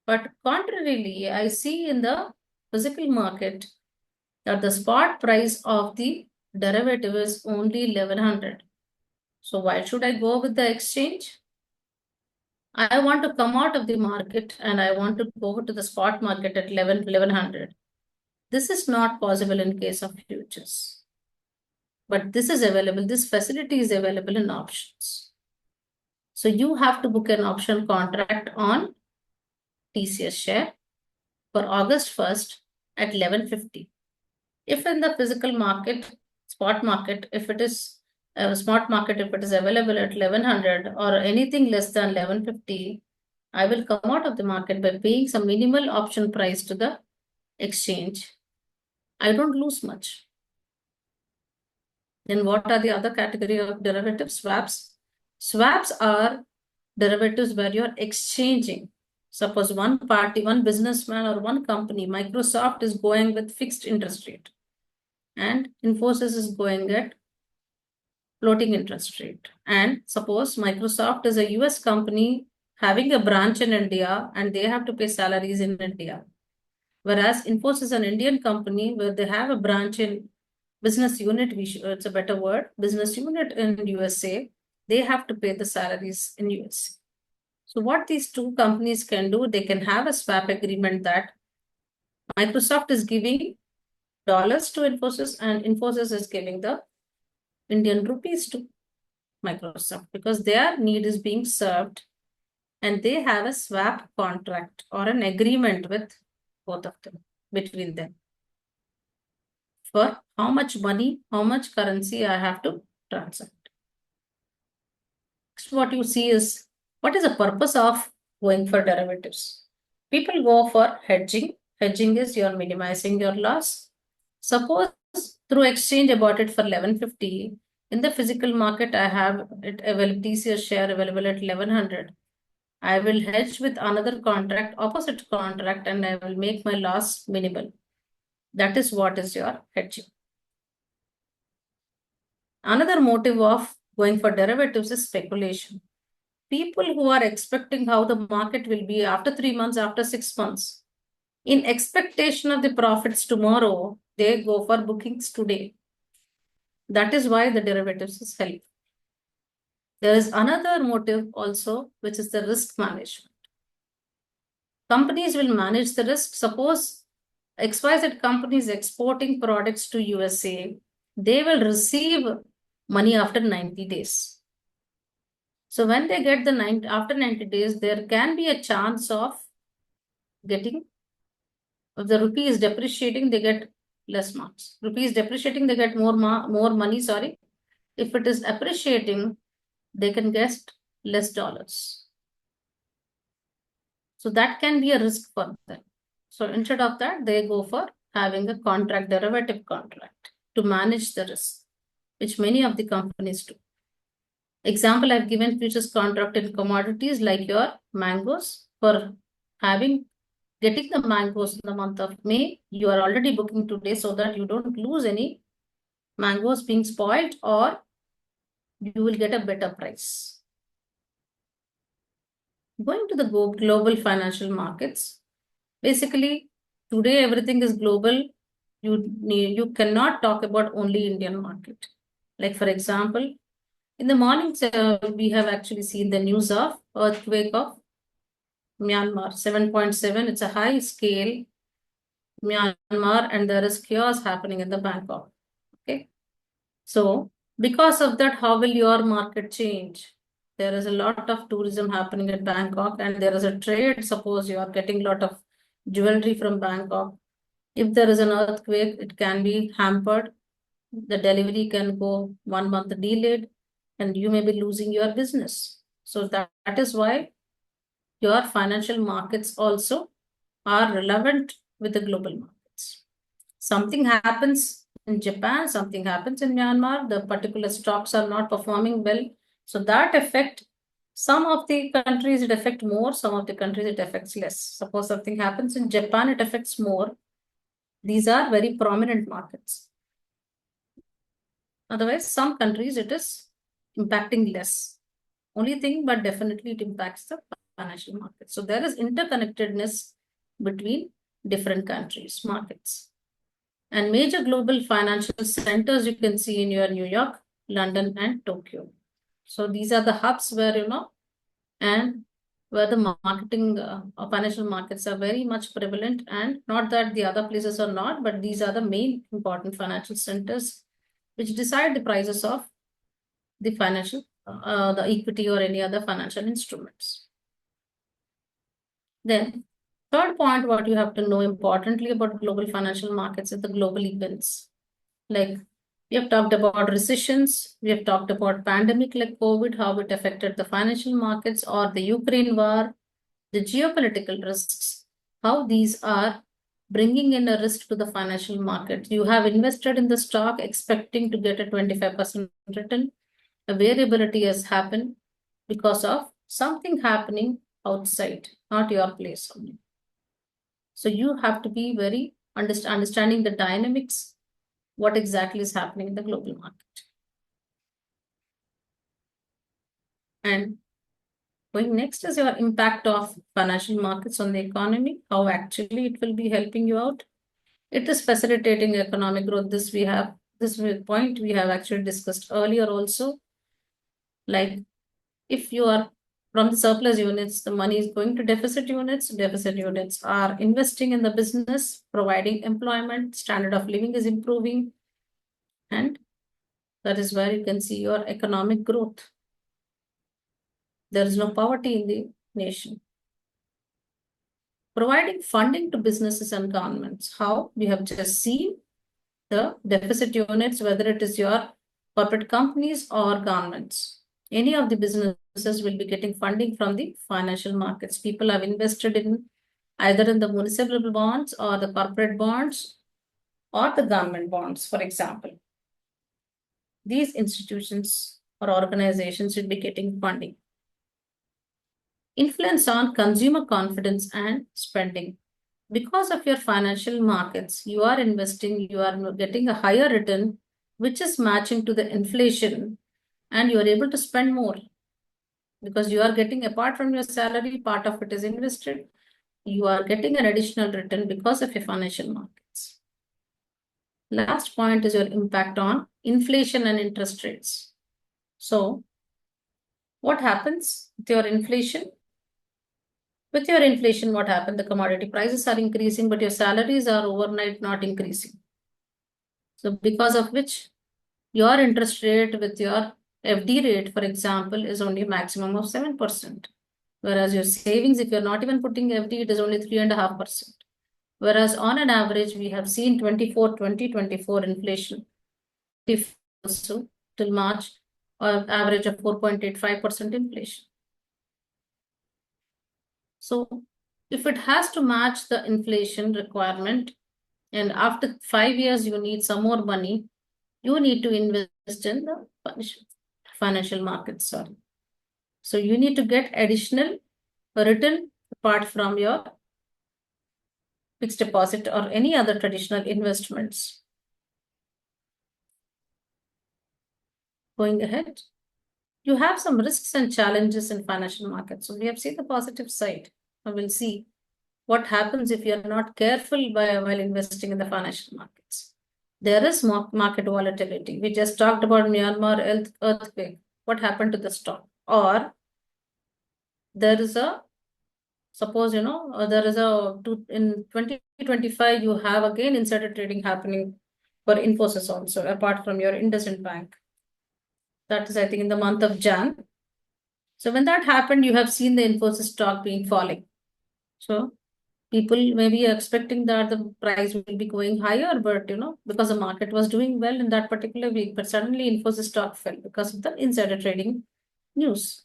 But contrarily, I see in the physical market that the spot price of the derivative is only 1100. So why should I go with the exchange? I want to come out of the market and I want to go to the spot market at 1100. This is not possible in case of futures. But this is available. This facility is available in options. So you have to book an option contract on TCS share for August 1st at 1150. If in the physical market, spot market, if it is spot market, if it is available at 1100 or anything less than 1150, I will come out of the market by paying some minimal option price to the exchange. I don't lose much. Then what are the other category of derivatives? Swaps. Swaps are derivatives where you're exchanging. Suppose one party, one businessman or one company, Microsoft is going with fixed interest rate and Infosys is going at floating interest rate. And suppose Microsoft is a US company having a branch in India and they have to pay salaries in India. Whereas Infosys is an Indian company where they have a branch in business unit, it's a better word, business unit in USA, they have to pay the salaries in US. So what these two companies can do, they can have a swap agreement that Microsoft is giving dollars to Infosys and Infosys is giving the Indian rupees to Microsoft because their need is being served and they have a swap contract or an agreement with both of them, between them, for how much money, how much currency I have to transact. Next, what you see is, what is the purpose of going for derivatives? People go for hedging. Hedging is you're minimizing your loss. Suppose through exchange I bought it for 1150. In the physical market, I have it available, TCS share available at 1100. I will hedge with another contract, opposite contract, and I will make my loss minimal. That is what is your hedging. Another motive of going for derivatives is speculation. People who are expecting how the market will be after 3 months, after 6 months, in expectation of the profits tomorrow, they go for bookings today. That is why the derivatives is helpful. There is another motive also, which is the risk management. Companies will manage the risk. Suppose XYZ company is exporting products to USA, they will receive money after 90 days. So when they get after 90 days, there can be a chance of getting, if the rupee is depreciating, they get less marks. Rupee is depreciating, they get more money, sorry. If it is appreciating, they can get less dollars. So that can be a risk for them. So instead of that, they go for having a contract, derivative contract, to manage the risk, which many of the companies do. Example, I've given futures contract in commodities like your mangoes. For getting the mangoes in the month of May, you are already booking today so that you don't lose any mangoes being spoiled, or you will get a better price. Going to the global financial markets, basically today everything is global. You cannot talk about only Indian market. Like for example, in the mornings, we have actually seen the news of earthquake of Myanmar, 7.7. It's a high scale Myanmar, and there is chaos happening in the Bangkok. Okay. So because of that, how will your market change? There is a lot of tourism happening at Bangkok and there is a trade. Suppose you are getting a lot of jewelry from Bangkok. If there is an earthquake, it can be hampered. The delivery can go 1 month delayed and you may be losing your business. So that is why your financial markets also are relevant with the global markets. Something happens in Japan, something happens in Myanmar, the particular stocks are not performing well. So that affect some of the countries, it affects more, some of the countries it affects less. Suppose something happens in Japan, it affects more. These are very prominent markets. Otherwise, some countries it is impacting less. Only thing, but definitely it impacts the financial market. So there is interconnectedness between different countries, markets. And major global financial centers you can see in your New York, London, and Tokyo. So these are the hubs where, and where the marketing financial markets are very much prevalent, and not that the other places are not, but these are the main important financial centers which decide the prices of the financial, the equity or any other financial instruments. Then, third point, what you have to know importantly about global financial markets is the global events. Like we have talked about recessions, we have talked about pandemic like COVID, how it affected the financial markets, or the Ukraine war, the geopolitical risks, how these are bringing in a risk to the financial market. You have invested in the stock expecting to get a 25% return. A variability has happened because of something happening outside, not your place only. So you have to be very understanding the dynamics, what exactly is happening in the global market. And going next is your impact of financial markets on the economy, how actually it will be helping you out. It is facilitating economic growth. This point we have actually discussed earlier also. Like if you are from the surplus units, the money is going to deficit units. Deficit units are investing in the business, providing employment, standard of living is improving, and that is where you can see your economic growth. There is no poverty in the nation. Providing funding to businesses and governments. How? We have just seen the deficit units, whether it is your corporate companies or governments. Any of the businesses will be getting funding from the financial markets. People have invested in either in the municipal bonds or the corporate bonds or the government bonds, for example. These institutions or organizations will be getting funding. Influence on consumer confidence and spending. Because of your financial markets, you are investing, you are getting a higher return, which is matching to the inflation, and you are able to spend more because you are getting, apart from your salary, part of it is invested. You are getting an additional return because of your financial markets. Last point is your impact on inflation and interest rates. So, what happens with your inflation? With your inflation, what happened? The commodity prices are increasing, but your salaries are overnight not increasing. So because of which your interest rate with your FD rate, for example, is only a maximum of 7%. Whereas your savings, if you're not even putting FD, it is only 3.5%. Whereas on an average, we have seen 2024 inflation also till March, or average of 4.85% inflation. So if it has to match the inflation requirement, and after 5 years you need some more money, you need to invest in the financial markets. Sorry. So you need to get additional return apart from your fixed deposit or any other traditional investments. Going ahead, you have some risks and challenges in financial markets. So we have seen the positive side. I will see what happens if you're not careful while investing in the financial markets. There is market volatility. We just talked about Myanmar earthquake. What happened to the stock? Or there is a, suppose, there is in 2025, you have again insider trading happening for Infosys also, apart from your IndusInd Bank. That is, I think, in the month of Jan. So when that happened, you have seen the Infosys stock being falling. So people may be expecting that the price will be going higher, but because the market was doing well in that particular week, but suddenly Infosys stock fell because of the insider trading news.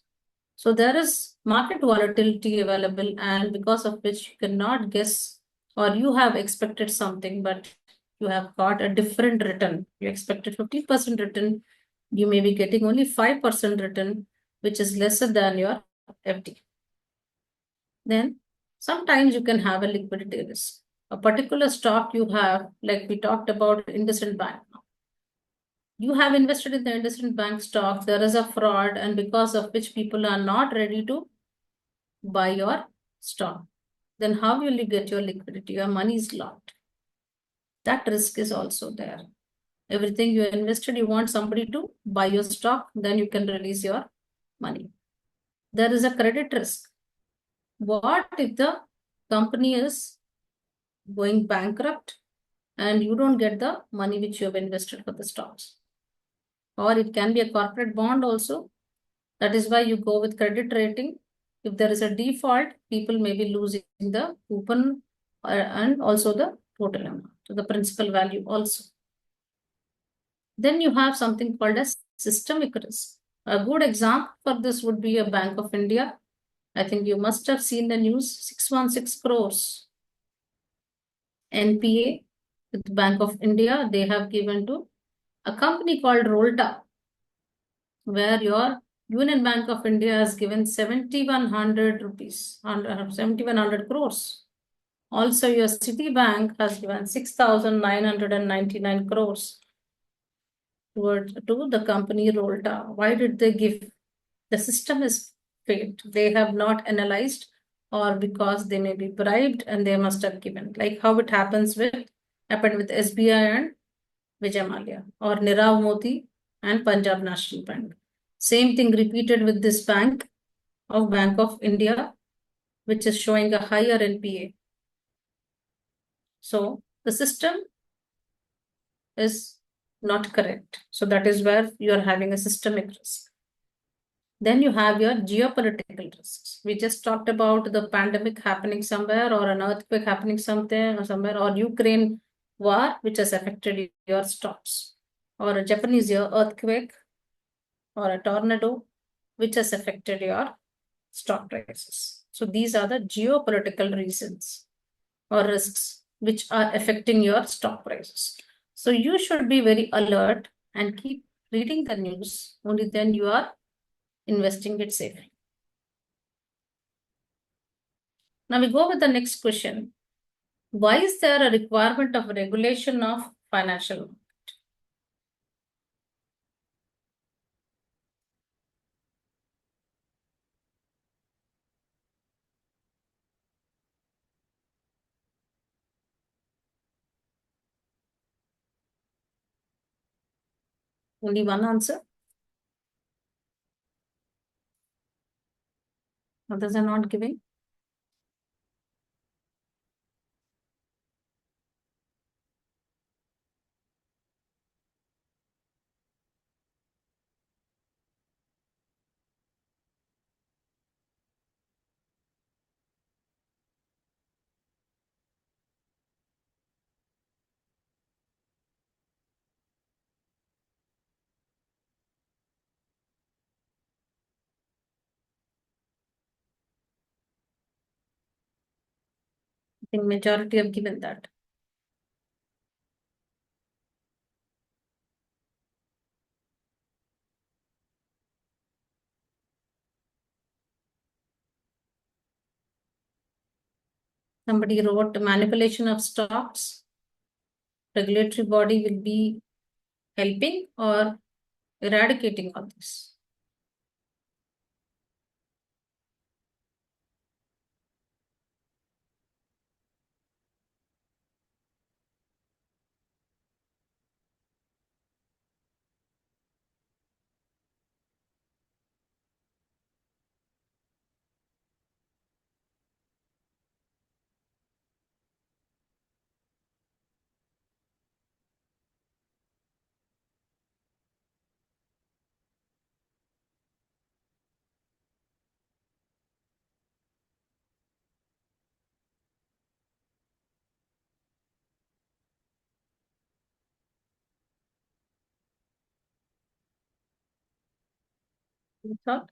So there is market volatility available, and because of which you cannot guess, or you have expected something, but you have got a different return. You expected 50% return, you may be getting only 5% return, which is lesser than your FD. Then sometimes you can have a liquidity risk. A particular stock you have, like we talked about IndusInd Bank. You have invested in the IndusInd Bank stock, there is a fraud, and because of which people are not ready to buy your stock. Then how will you get your liquidity? Your money is locked. That risk is also there. Everything you invested, you want somebody to buy your stock, then you can release your money. There is a credit risk. What if the company is going bankrupt and you don't get the money which you have invested for the stocks? Or it can be a corporate bond also. That is why you go with credit rating. If there is a default, people may be losing the coupon and also the total amount, so the principal value also. Then you have something called as systemic risk. A good example for this would be a Bank of India. I think you must have seen the news, 616 crores. NPA with Bank of India, they have given to a company called Rolta, where your Union Bank of India has given 7,100 rupees, 7,100 crores. Also, your Citibank has given 6,999 crores to the company Rolta. Why did they give? The system is failed. They have not analyzed, or because they may be bribed and they must have given. Like how it happened with SBI and Vijay Mallya, or Nirav Modi and Punjab National Bank. Same thing repeated with this Bank of India, which is showing a higher NPA. So the system is not correct. So that is where you are having a systemic risk. Then you have your geopolitical risks. We just talked about the pandemic happening somewhere, or an earthquake happening somewhere, or Ukraine war, which has affected your stocks, or a Japanese earthquake, or a tornado, which has affected your stock prices. So these are the geopolitical reasons or risks which are affecting your stock prices. So you should be very alert and keep reading the news. Only then you are investing it safely. Now we go with the next question. Why is there a requirement of regulation of financial market? Only one answer. Others are not giving. I think majority have given that. Somebody wrote manipulation of stocks. Regulatory body will be helping or eradicating all this.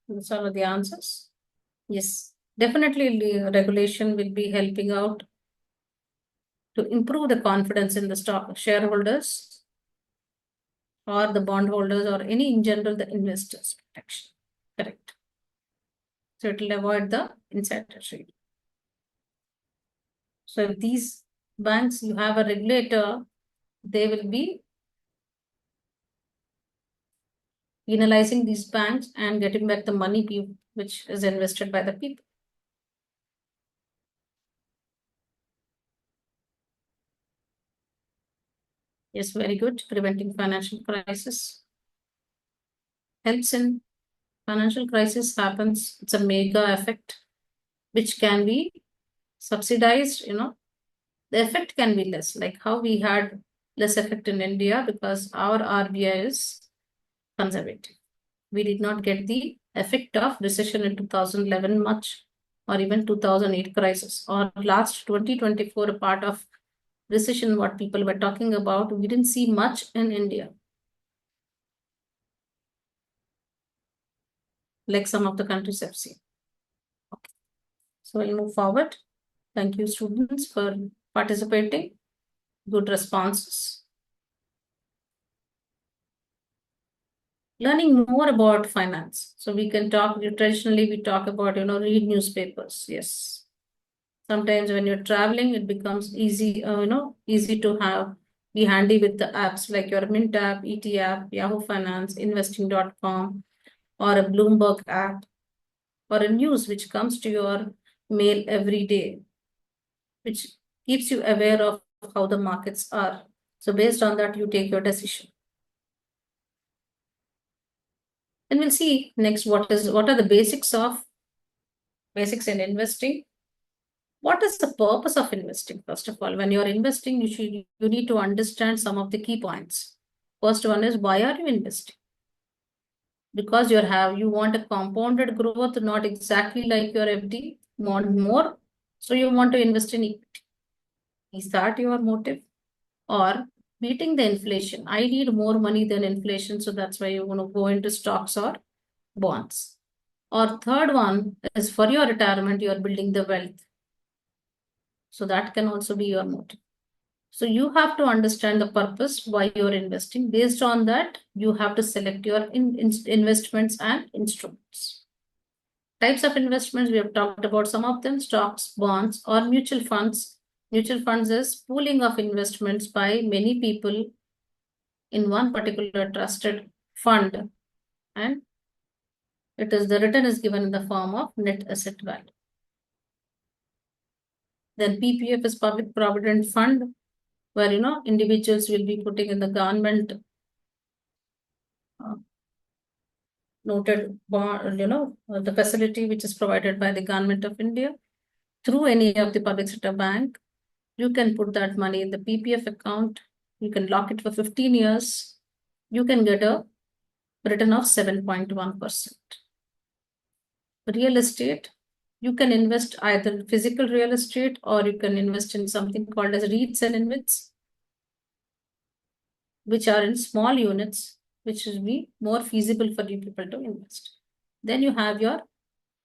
These are the answers. Yes, definitely regulation will be helping out to improve the confidence in the stock shareholders or the bondholders or any in general the investors protection. Correct. So it will avoid the insider trading. So if these banks, you have a regulator, they will be penalizing these banks and getting back the money which is invested by the people. Yes, very good. Preventing financial crisis helps in financial crisis happens. It's a mega effect which can be subsidized. The effect can be less, like how we had less effect in India because our RBI is conservative. We did not get the effect of recession in 2011 much, or even 2008 crisis, or last 2024, a part of recession, what people were talking about, we didn't see much in India, like some of the countries have seen. Okay. So we'll move forward. Thank you, students, for participating. Good responses. Learning more about finance. So we can talk, traditionally we talk about, read newspapers. Yes. Sometimes when you're traveling, it becomes easy, easy to be handy with the apps like your Mint app, ET app, Yahoo Finance, investing.com, or a Bloomberg app, or a news which comes to your mail every day, which keeps you aware of how the markets are. So based on that, you take your decision. And we'll see next what are the basics in investing. What is the purpose of investing? First of all, when you're investing, you need to understand some of the key points. First one is, why are you investing? Because you want a compounded growth, not exactly like your FD, want more. So you want to invest in equity. Is that your motive? Or beating the inflation. I need more money than inflation, so that's why you want to go into stocks or bonds. Or third one is, for your retirement, you are building the wealth. So that can also be your motive. So you have to understand the purpose why you're investing. Based on that, you have to select your investments and instruments. Types of investments, we have talked about some of them: stocks, bonds, or mutual funds. Mutual funds is pooling of investments by many people in one particular trusted fund, and the return is given in the form of net asset value. Then PPF is public provident fund, where individuals will be putting in the government noted bond, the facility which is provided by the government of India through any of the public sector bank. You can put that money in the PPF account. You can lock it for 15 years. You can get a return of 7.1%. Real estate, you can invest either physical real estate, or you can invest in something called as REITs and InvITs, which are in small units, which will be more feasible for you people to invest. Then you have your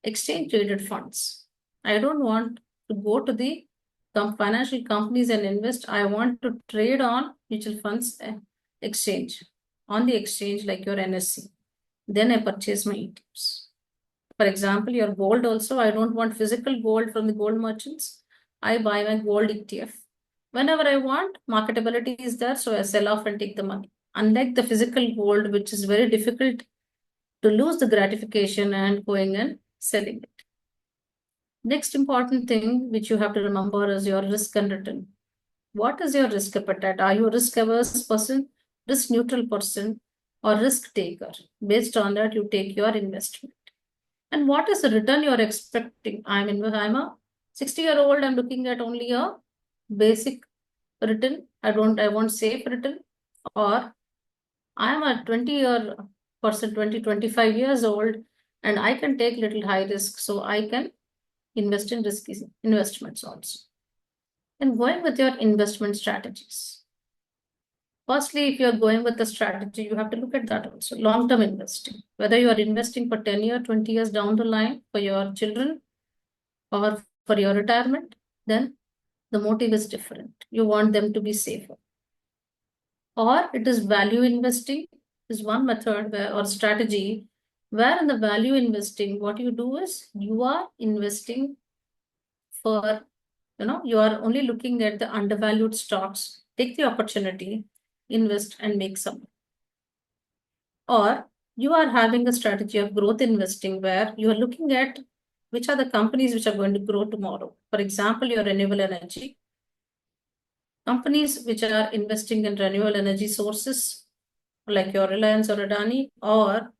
exchange traded funds. I don't want to go to the financial companies and invest. I want to trade on mutual funds exchange, on the exchange like your NSE. Then I purchase my ETFs. For example, your gold also, I don't want physical gold from the gold merchants. I buy my gold ETF. Whenever I want, marketability is there, so I sell off and take the money. Unlike the physical gold, which is very difficult to lose the gratification and going and selling it. Next important thing which you have to remember is your risk and return. What is your risk appetite? Are you a risk averse person, risk neutral person, or risk taker? Based on that, you take your investment. And what is the return you're expecting? I'm a 60-year-old, I'm looking at only a basic return. I want safe return. Or I'm a 25 years old, and I can take little high risk, so I can invest in risky investments also. And going with your investment strategies. Firstly, if you're going with the strategy, you have to look at that also. Long-term investing. Whether you are investing for 10 years, 20 years down the line for your children or for your retirement, then the motive is different. You want them to be safer. Or it is value investing is one method or strategy where in the value investing, what you do is you are investing for, you are only looking at the undervalued stocks, take the opportunity, invest and make some. Or you are having a strategy of growth investing where you are looking at which are the companies which are going to grow tomorrow. For example, your renewable energy. Companies which are investing in renewable energy sources like your Reliance or Adani, or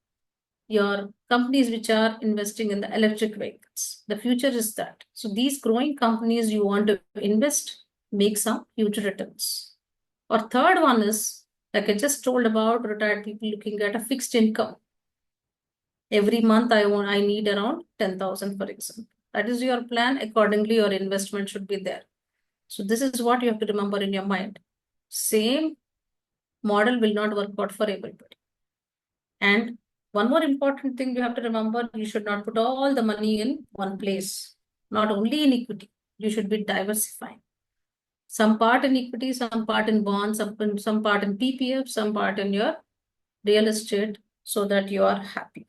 your companies which are investing in the electric vehicles. The future is that. So these growing companies you want to invest, make some huge returns. Or third one is, like I just told about, retired people looking at a fixed income. Every month I need around 10,000, for example. That is your plan. Accordingly, your investment should be there. So this is what you have to remember in your mind. Same model will not work out for everybody. And one more important thing you have to remember, you should not put all the money in one place, not only in equity. You should be diversifying. Some part in equity, some part in bonds, some part in PPF, some part in your real estate, so that you are happy.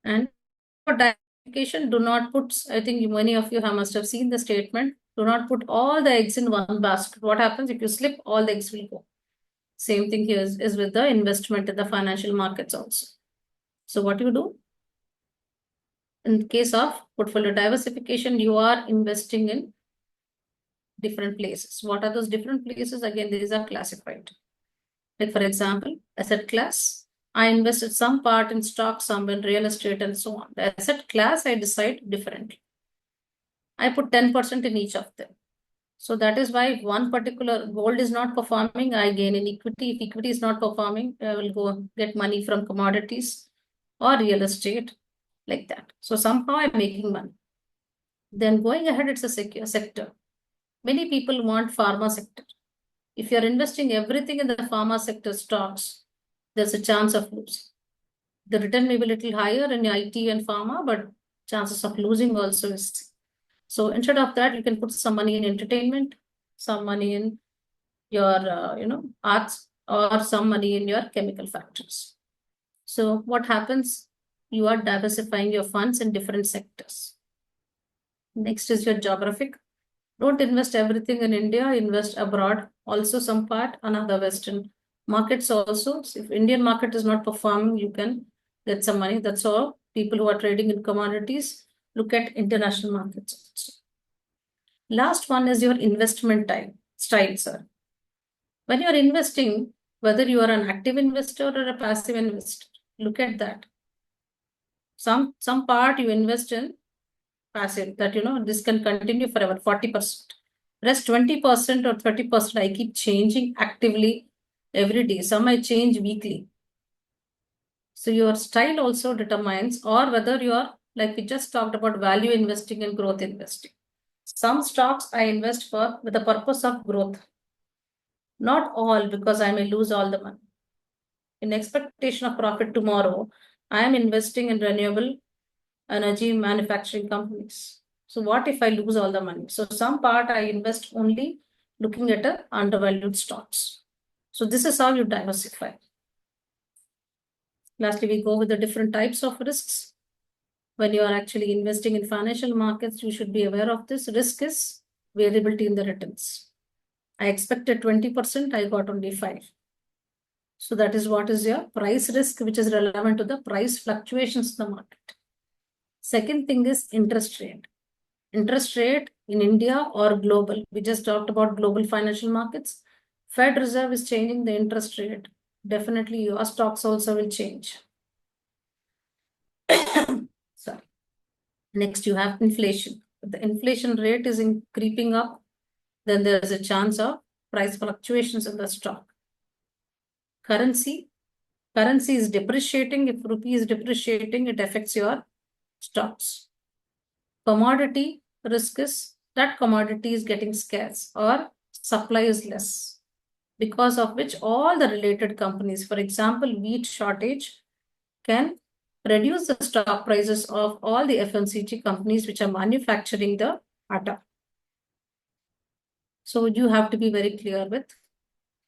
And for diversification, do not put, I think many of you must have seen the statement, do not put all the eggs in one basket. What happens if you slip, all the eggs will go. Same thing here is with the investment in the financial markets also. So what you do? In case of portfolio diversification, you are investing in different places. What are those different places? Again, these are classified. Like for example, asset class, I invested some part in stocks, some in real estate and so on. The asset class, I decide differently. I put 10% in each of them. So that is why if one particular gold is not performing, I gain in equity. If equity is not performing, I will go get money from commodities or real estate, like that. So somehow I'm making money. Then going ahead, it's a secure sector. Many people want pharma sector. If you're investing everything in the pharma sector stocks, there's a chance of losing. The return may be a little higher in IT and pharma, but chances of losing also is. So instead of that, you can put some money in entertainment, some money in your, arts, or some money in your chemical factories. So what happens? You are diversifying your funds in different sectors. Next is your geographic. Don't invest everything in India, invest abroad. Also some part, another Western markets also. So if Indian market is not performing, you can get some money. That's all. People who are trading in commodities, look at international markets also. Last one is your investment style, sir. When you're investing, whether you are an active investor or a passive investor, look at that. Some part you invest in passive, that this can continue forever, 40%. Rest 20% or 30%, I keep changing actively every day. Some I change weekly. So your style also determines, or whether you are, like we just talked about, value investing and growth investing. Some stocks I invest for with the purpose of growth. Not all, because I may lose all the money. In expectation of profit tomorrow, I am investing in renewable energy manufacturing companies. So what if I lose all the money? So some part I invest only looking at undervalued stocks. So this is how you diversify. Lastly, we go with the different types of risks. When you are actually investing in financial markets, you should be aware of this. Risk is variability in the returns. I expected 20%, I got only 5%. So that is what is your price risk, which is relevant to the price fluctuations in the market. Second thing is interest rate. Interest rate in India or global. We just talked about global financial markets. Fed Reserve is changing the interest rate. Definitely your stocks also will change. Sorry. Next, you have inflation. If the inflation rate is creeping up, then there is a chance of price fluctuations in the stock. Currency is depreciating. If rupee is depreciating, it affects your stocks. Commodity risk is that commodity is getting scarce or supply is less, because of which all the related companies, for example, wheat shortage, can reduce the stock prices of all the FMCG companies which are manufacturing the atta. So you have to be very clear with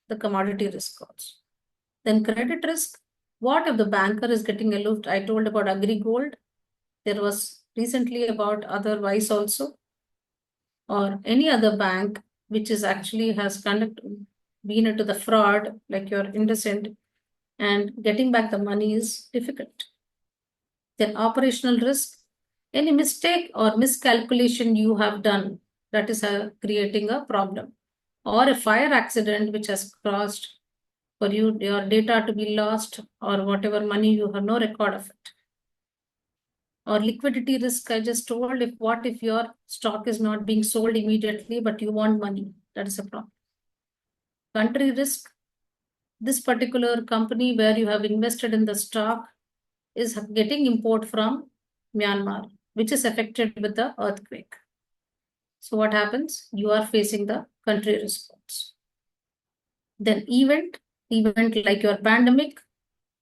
the commodity risk also. Then credit risk. What if the banker is getting aloof? I told about agri gold. There was recently about otherwise also, or any other bank which is actually has been into the fraud, like your innocent, and getting back the money is difficult. Then operational risk, any mistake or miscalculation you have done, that is creating a problem, or a fire accident which has caused for your data to be lost, or whatever money you have no record of it. Or liquidity risk, I just told, what if your stock is not being sold immediately, but you want money? That is a problem. Country risk, this particular company where you have invested in the stock is getting import from Myanmar, which is affected with the earthquake. So what happens? You are facing the country response. Then event like your pandemic,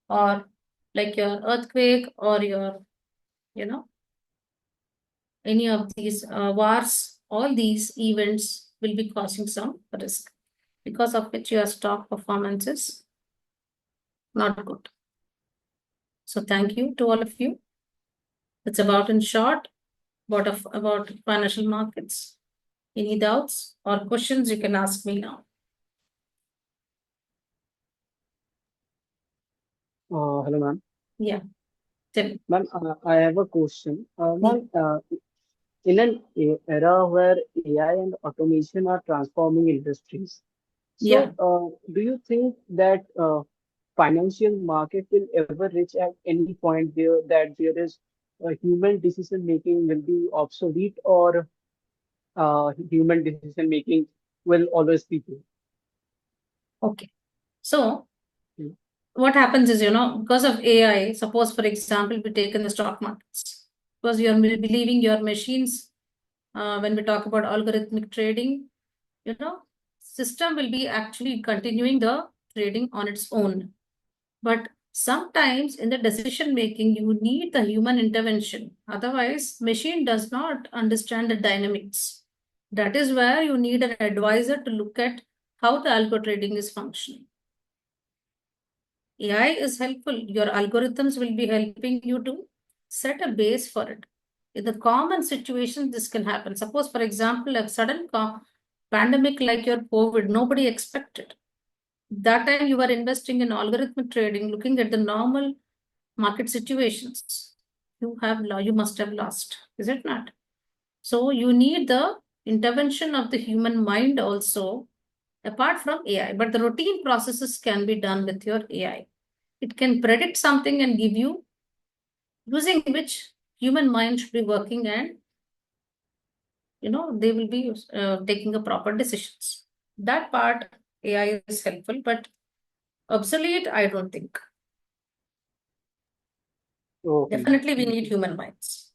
or like your earthquake, or your, any of these wars all these events will be causing some risk, because of which your stock performance is not good. So thank you to all of you. It's about, in short, about financial markets. Any doubts or questions, you can ask me now. Hello, ma'am. Yeah, Tim. Ma'am, I have a question. Yeah. Ma'am, in an era where AI and automation are transforming industries, Yeah. so do you think that financial market will ever reach at any point there that there is human decision making will be obsolete, or human decision making will always be there? Okay. So Mm. what happens is, because of AI, suppose, for example, we take in the stock markets, because you're believing your machines, when we talk about algorithmic trading, system will be actually continuing the trading on its own. But sometimes in the decision making, you need the human intervention. Otherwise, machine does not understand the dynamics. That is where you need an advisor to look at how the algo trading is functioning. AI is helpful. Your algorithms will be helping you to set a base for it. In the common situation, this can happen. Suppose, for example, a sudden pandemic like your COVID, nobody expected. That time you were investing in algorithmic trading, looking at the normal market situations. You must have lost, is it not? So you need the intervention of the human mind also, apart from AI. But the routine processes can be done with your AI. It can predict something and give you, using which human mind should be working, and they will be taking a proper decisions. That part AI is helpful, but obsolete, I don't think. Okay, ma'am. Definitely we Thank need you. human minds.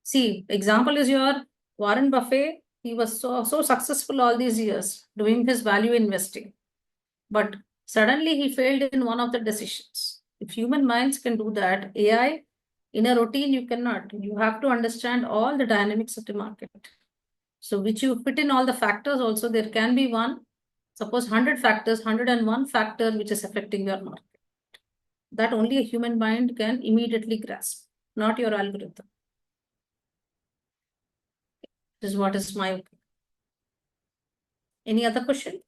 See, example is your Warren Buffett. He was so successful all these years doing his value investing, but suddenly he failed in one of the decisions. If human minds can do that, AI in a routine you cannot. You have to understand all the dynamics of the market. So which you fit in all the factors also, there can be one, suppose 100 factors, 101 factor which is affecting your market. That only a human mind can immediately grasp, not your algorithm. This is what is my opinion. Any other question?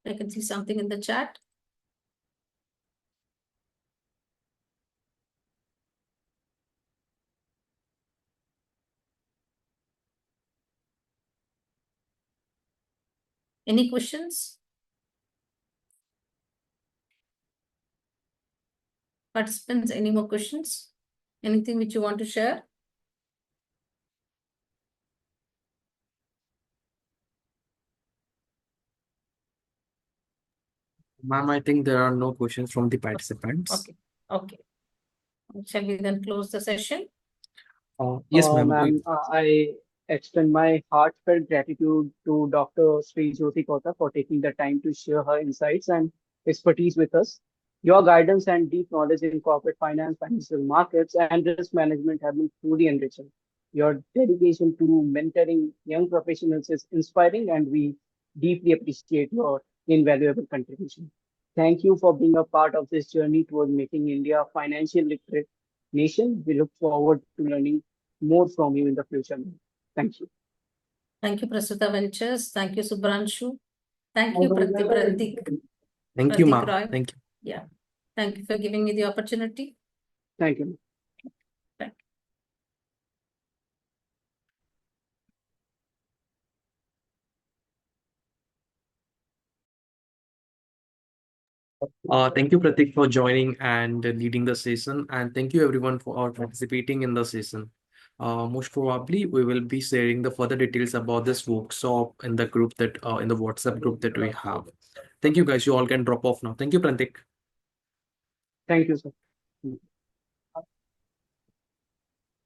I can see something in the chat. Any questions? Participants, any more questions? Anything which you want to share? Ma'am, I think there are no questions from the participants. Okay. Okay. Shall we then close the session? Yes, ma'am. Ma'am, I extend my heartfelt gratitude to Dr. Shree Jyothi Koutha for taking the time to share her insights and expertise with us. Your guidance and deep knowledge in corporate finance, financial markets, and risk management have been truly enriching. Your dedication to mentoring young professionals is inspiring, and we deeply appreciate your invaluable contribution. Thank you for being a part of this journey toward making India a financial literate nation. We look forward to learning more from you in the future. Thank you. Thank you, Prasuta Ventures. Thank you, Subhranshu. Thank you, Thank you, Pratik ma'am. Roy. Thank you. Yeah. Thank you for giving me the opportunity. Thank you. Thank you. Thank you, Pratik, for joining and leading the session, and thank you everyone for participating in the session. Most probably, we will be sharing the further details about this workshop in the group that in the WhatsApp group that we have. Thank you, guys. You all can drop off now. Thank you, Pratik. Thank you, sir.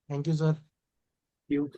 Thank you, sir. You.